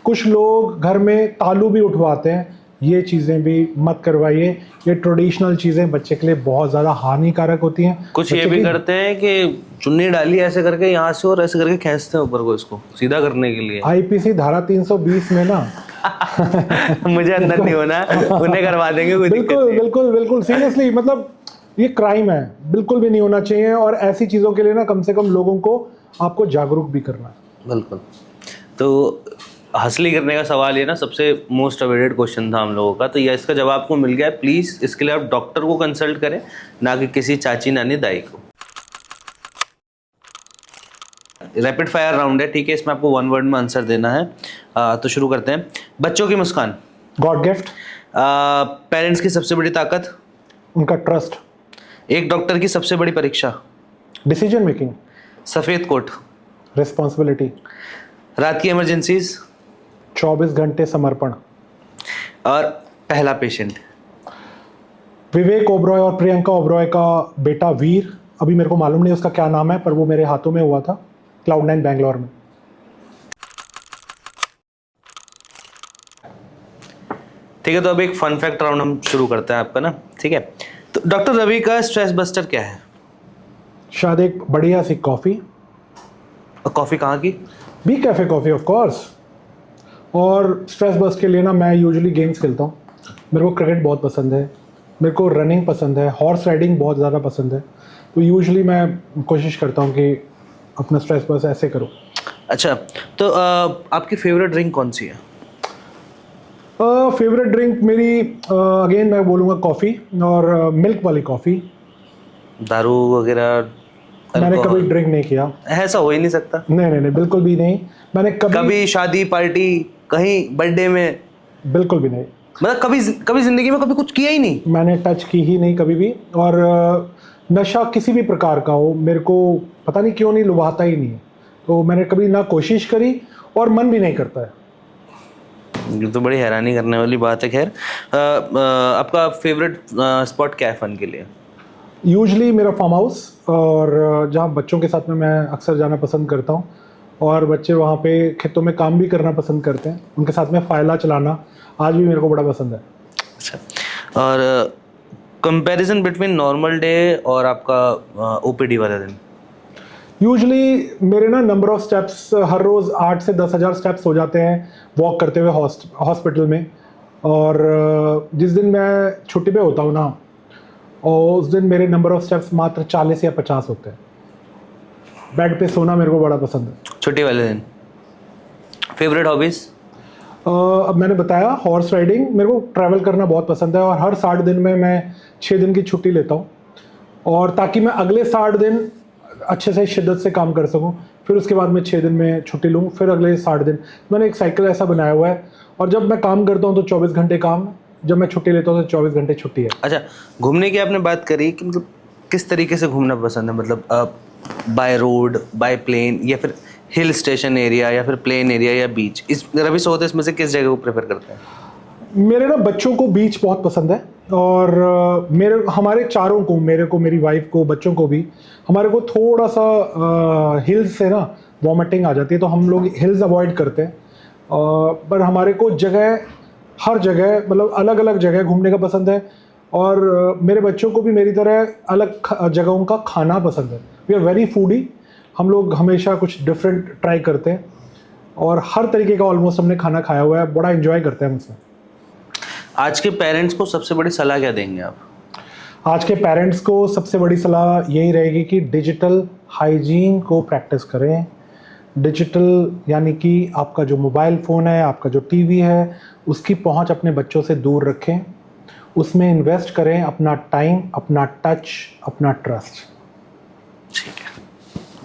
कुछ लोग घर में तालू भी उठवाते हैं, ये चीज़ें भी मत करवाइए। ये ट्रेडिशनल चीज़ें बच्चे के लिए बहुत ज़्यादा हानिकारक होती हैं। कुछ ये भी करते हैं कि चुन्नी डाली ऐसे करके यहाँ से और ऐसे करके खींचते हैं ऊपर को, इसको सीधा करने के लिए। IPC धारा 320 में ना मुझे अंदर नहीं होना, उन्हें करवा देंगे, कोई दिक्कत बिल्कुल नहीं। बिल्कुल बिल्कुल सीरियसली, मतलब ये क्राइम है, बिल्कुल भी नहीं होना चाहिए। और ऐसी चीज़ों के लिए ना कम से कम लोगों को आपको जागरूक भी करना है। बिल्कुल। तो हंसली करने का सवाल ये ना सबसे मोस्ट अवेटेड क्वेश्चन था हम लोगों का, तो ये इसका जवाब आपको मिल गया है। प्लीज़ इसके लिए आप डॉक्टर को कंसल्ट करें, ना कि किसी चाची नानी दाई को। रैपिड फायर राउंड है, ठीक है? इसमें आपको 1 वर्ड में आंसर देना है। तो शुरू करते हैं। बच्चों की मुस्कान, गॉड गिफ्ट। पेरेंट्स की सबसे बड़ी ताकत, उनका ट्रस्ट। एक डॉक्टर की सबसे बड़ी परीक्षा, डिसीजन मेकिंग। सफ़ेद कोट, रिस्पॉन्सिबिलिटी। रात की इमरजेंसीज, 24 घंटे समर्पण। और पहला पेशेंट। विवेक ओबरॉय और प्रियंका ओबरॉय का बेटा वीर, अभी मेरे को मालूम नहीं उसका क्या नाम है, पर वो मेरे हाथों में हुआ था Cloud9 बैंगलोर में। ठीक है, तो अब एक फन फैक्ट राउंड हम शुरू करते हैं आपका ना, ठीक है? तो डॉक्टर रवि का स्ट्रेस बस्टर क्या है? शायद एक बढ़िया सी कॉफ़ी। और कॉफ़ी कहाँ की? B cafe coffee of course. और स्ट्रेस बस्ट के लिए ना मैं यूजुअली गेम्स खेलता हूँ। मेरे को क्रिकेट बहुत पसंद है, मेरे को रनिंग पसंद है, हॉर्स राइडिंग बहुत ज़्यादा पसंद है। तो यूजुअली मैं कोशिश करता हूँ कि अपना स्ट्रेस बस ऐसे करूँ। अच्छा, तो आपकी फेवरेट ड्रिंक कौन सी है? फेवरेट ड्रिंक मेरी अगेन मैं बोलूँगा कॉफ़ी, और मिल्क वाली कॉफ़ी। दारू वगैरह मैंने कभी ड्रिंक नहीं किया। ऐसा हो ही नहीं सकता। नहीं, बिल्कुल भी नहीं। मैंने कभी शादी पार्टी, कहीं बर्थडे में? बिल्कुल भी नहीं। मतलब कभी जिंदगी में कभी कुछ किया ही नहीं? मैंने टच की ही नहीं कभी भी। और नशा किसी भी प्रकार का हो, मेरे को पता नहीं क्यों नहीं लुभाता ही नहीं है। तो मैंने कभी ना कोशिश करी और मन भी नहीं करता है। ये तो बड़ी हैरानी करने वाली बात है। खैर आपका फेवरेट स्पॉट क्या है फन के लिए? यूजली मेरा फार्म हाउस, और जहाँ बच्चों के साथ में मैं अक्सर जाना पसंद करता हूँ, और बच्चे वहाँ पे खेतों में काम भी करना पसंद करते हैं, उनके साथ में फायला चलाना आज भी मेरे को बड़ा पसंद है। अच्छा, और कंपैरिजन बिटवीन नॉर्मल डे और आपका ओपीडी वाला दिन? यूजली मेरे ना नंबर ऑफ स्टेप्स हर रोज़ 8 से 10,000 स्टेप्स हो जाते हैं वॉक करते हुए हॉस्पिटल में। और जिस दिन मैं छुट्टी पे होता हूँ ना, और उस दिन मेरे नंबर ऑफ स्टेप्स मात्र 40 या 50 होते हैं। बेड पे सोना मेरे को बड़ा पसंद है छुट्टी वाले दिन। Favourite hobbies? अब मैंने बताया हॉर्स राइडिंग, मेरे को ट्रैवल करना बहुत पसंद है, और हर 60 दिन में मैं 6 दिन की छुट्टी लेता हूँ, और ताकि मैं अगले 60 दिन अच्छे से शिद्दत से काम कर सकूं। फिर उसके बाद मैं 6 दिन में छुट्टी लूँ, फिर अगले 60 दिन। मैंने एक साइकिल ऐसा बनाया हुआ है, और जब मैं काम करता हूँ तो 24 घंटे काम, जब मैं छुट्टी लेता हूँ तो 24 घंटे छुट्टी है। अच्छा, घूमने की आपने बात करी कि मतलब किस तरीके से घूमना पसंद है? मतलब बाय रोड, बाय प्लेन, या फिर हिल स्टेशन एरिया, या फिर प्लेन एरिया, या बीच? इस रवि सोहत इसमें से किस जगह को प्रेफर करते हैं? मेरे ना बच्चों को बीच बहुत पसंद है, और हमारे चारों को, मेरे को, मेरी वाइफ को, बच्चों को भी, हमारे को थोड़ा सा हिल्स से ना वॉमिटिंग आ जाती है, तो हम लोग हिल्स अवॉइड करते हैं। पर हमारे को हर जगह मतलब अलग अलग जगह घूमने का पसंद है, और मेरे बच्चों को भी मेरी तरह अलग जगहों का खाना पसंद है। वी आर वेरी फूडी, हम लोग हमेशा कुछ डिफरेंट ट्राई करते हैं, और हर तरीके का ऑलमोस्ट हमने खाना खाया हुआ है, बड़ा इन्जॉय करते हैं हम उसमें। आज के पेरेंट्स को सबसे बड़ी सलाह क्या देंगे आप? आज के पेरेंट्स को सबसे बड़ी सलाह यही रहेगी कि डिजिटल हाइजीन को प्रैक्टिस करें। डिजिटल यानी कि आपका जो मोबाइल फ़ोन है, आपका जो टीवी है, उसकी पहुंच अपने बच्चों से दूर रखें। उसमें इन्वेस्ट करें अपना टाइम, अपना टच, अपना ट्रस्ट। ठीक है,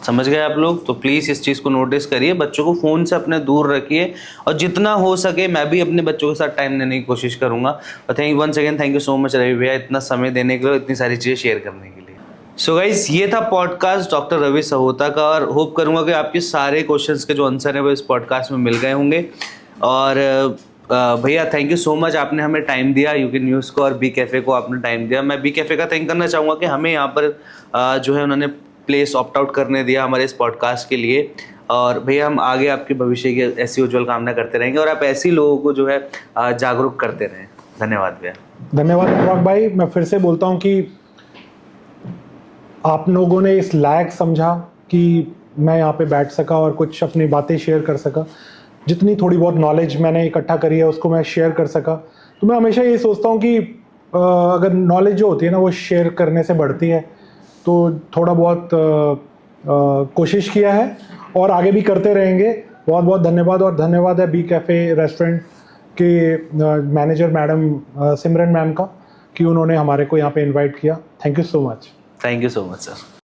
समझ गए आप लोग? तो प्लीज़ इस चीज़ को नोटिस करिए, बच्चों को फ़ोन से अपने दूर रखिए, और जितना हो सके मैं भी अपने बच्चों के साथ टाइम देने की कोशिश करूँगा। और once again thank you so much Ravi भैया, इतना समय देने के लिए, इतनी सारी चीज़ें शेयर करने के लिए। सो गाइज, ये था पॉडकास्ट डॉक्टर रवि सहोता का, और होप करूँगा कि आपके सारे क्वेश्चंस के जो आंसर है वो इस पॉडकास्ट में मिल गए होंगे। और भैया थैंक यू सो मच, आपने हमें टाइम दिया, यू कैन न्यूज़ को और बी कैफ़े को आपने टाइम दिया। मैं बी कैफ़े का थैंक करना चाहूँगा कि हमें यहाँ पर जो है उन्होंने प्लेस ऑप्ट आउट करने दिया हमारे इस पॉडकास्ट के लिए। और भैया हम आगे आपके भविष्य की ऐसी उज्जवल कामना करते रहेंगे, और आप ऐसी लोगों को जो है जागरूक करते रहें। धन्यवाद भैया। धन्यवाद अनुराग भाई। मैं फिर से बोलता हूँ कि आप लोगों ने इस लायक समझा कि मैं यहाँ पे बैठ सका और कुछ अपनी बातें शेयर कर सका। जितनी थोड़ी बहुत नॉलेज मैंने इकट्ठा करी है उसको मैं शेयर कर सका। तो मैं हमेशा ये सोचता हूँ कि अगर नॉलेज जो होती है ना वो शेयर करने से बढ़ती है, तो थोड़ा बहुत कोशिश किया है और आगे भी करते रहेंगे। बहुत बहुत धन्यवाद। और धन्यवाद है बी कैफ़े रेस्टोरेंट के मैनेजर मैडम सिमरन मैम का कि उन्होंने हमारे को यहाँ पे इनवाइट किया। Thank you so much. Thank you so much sir.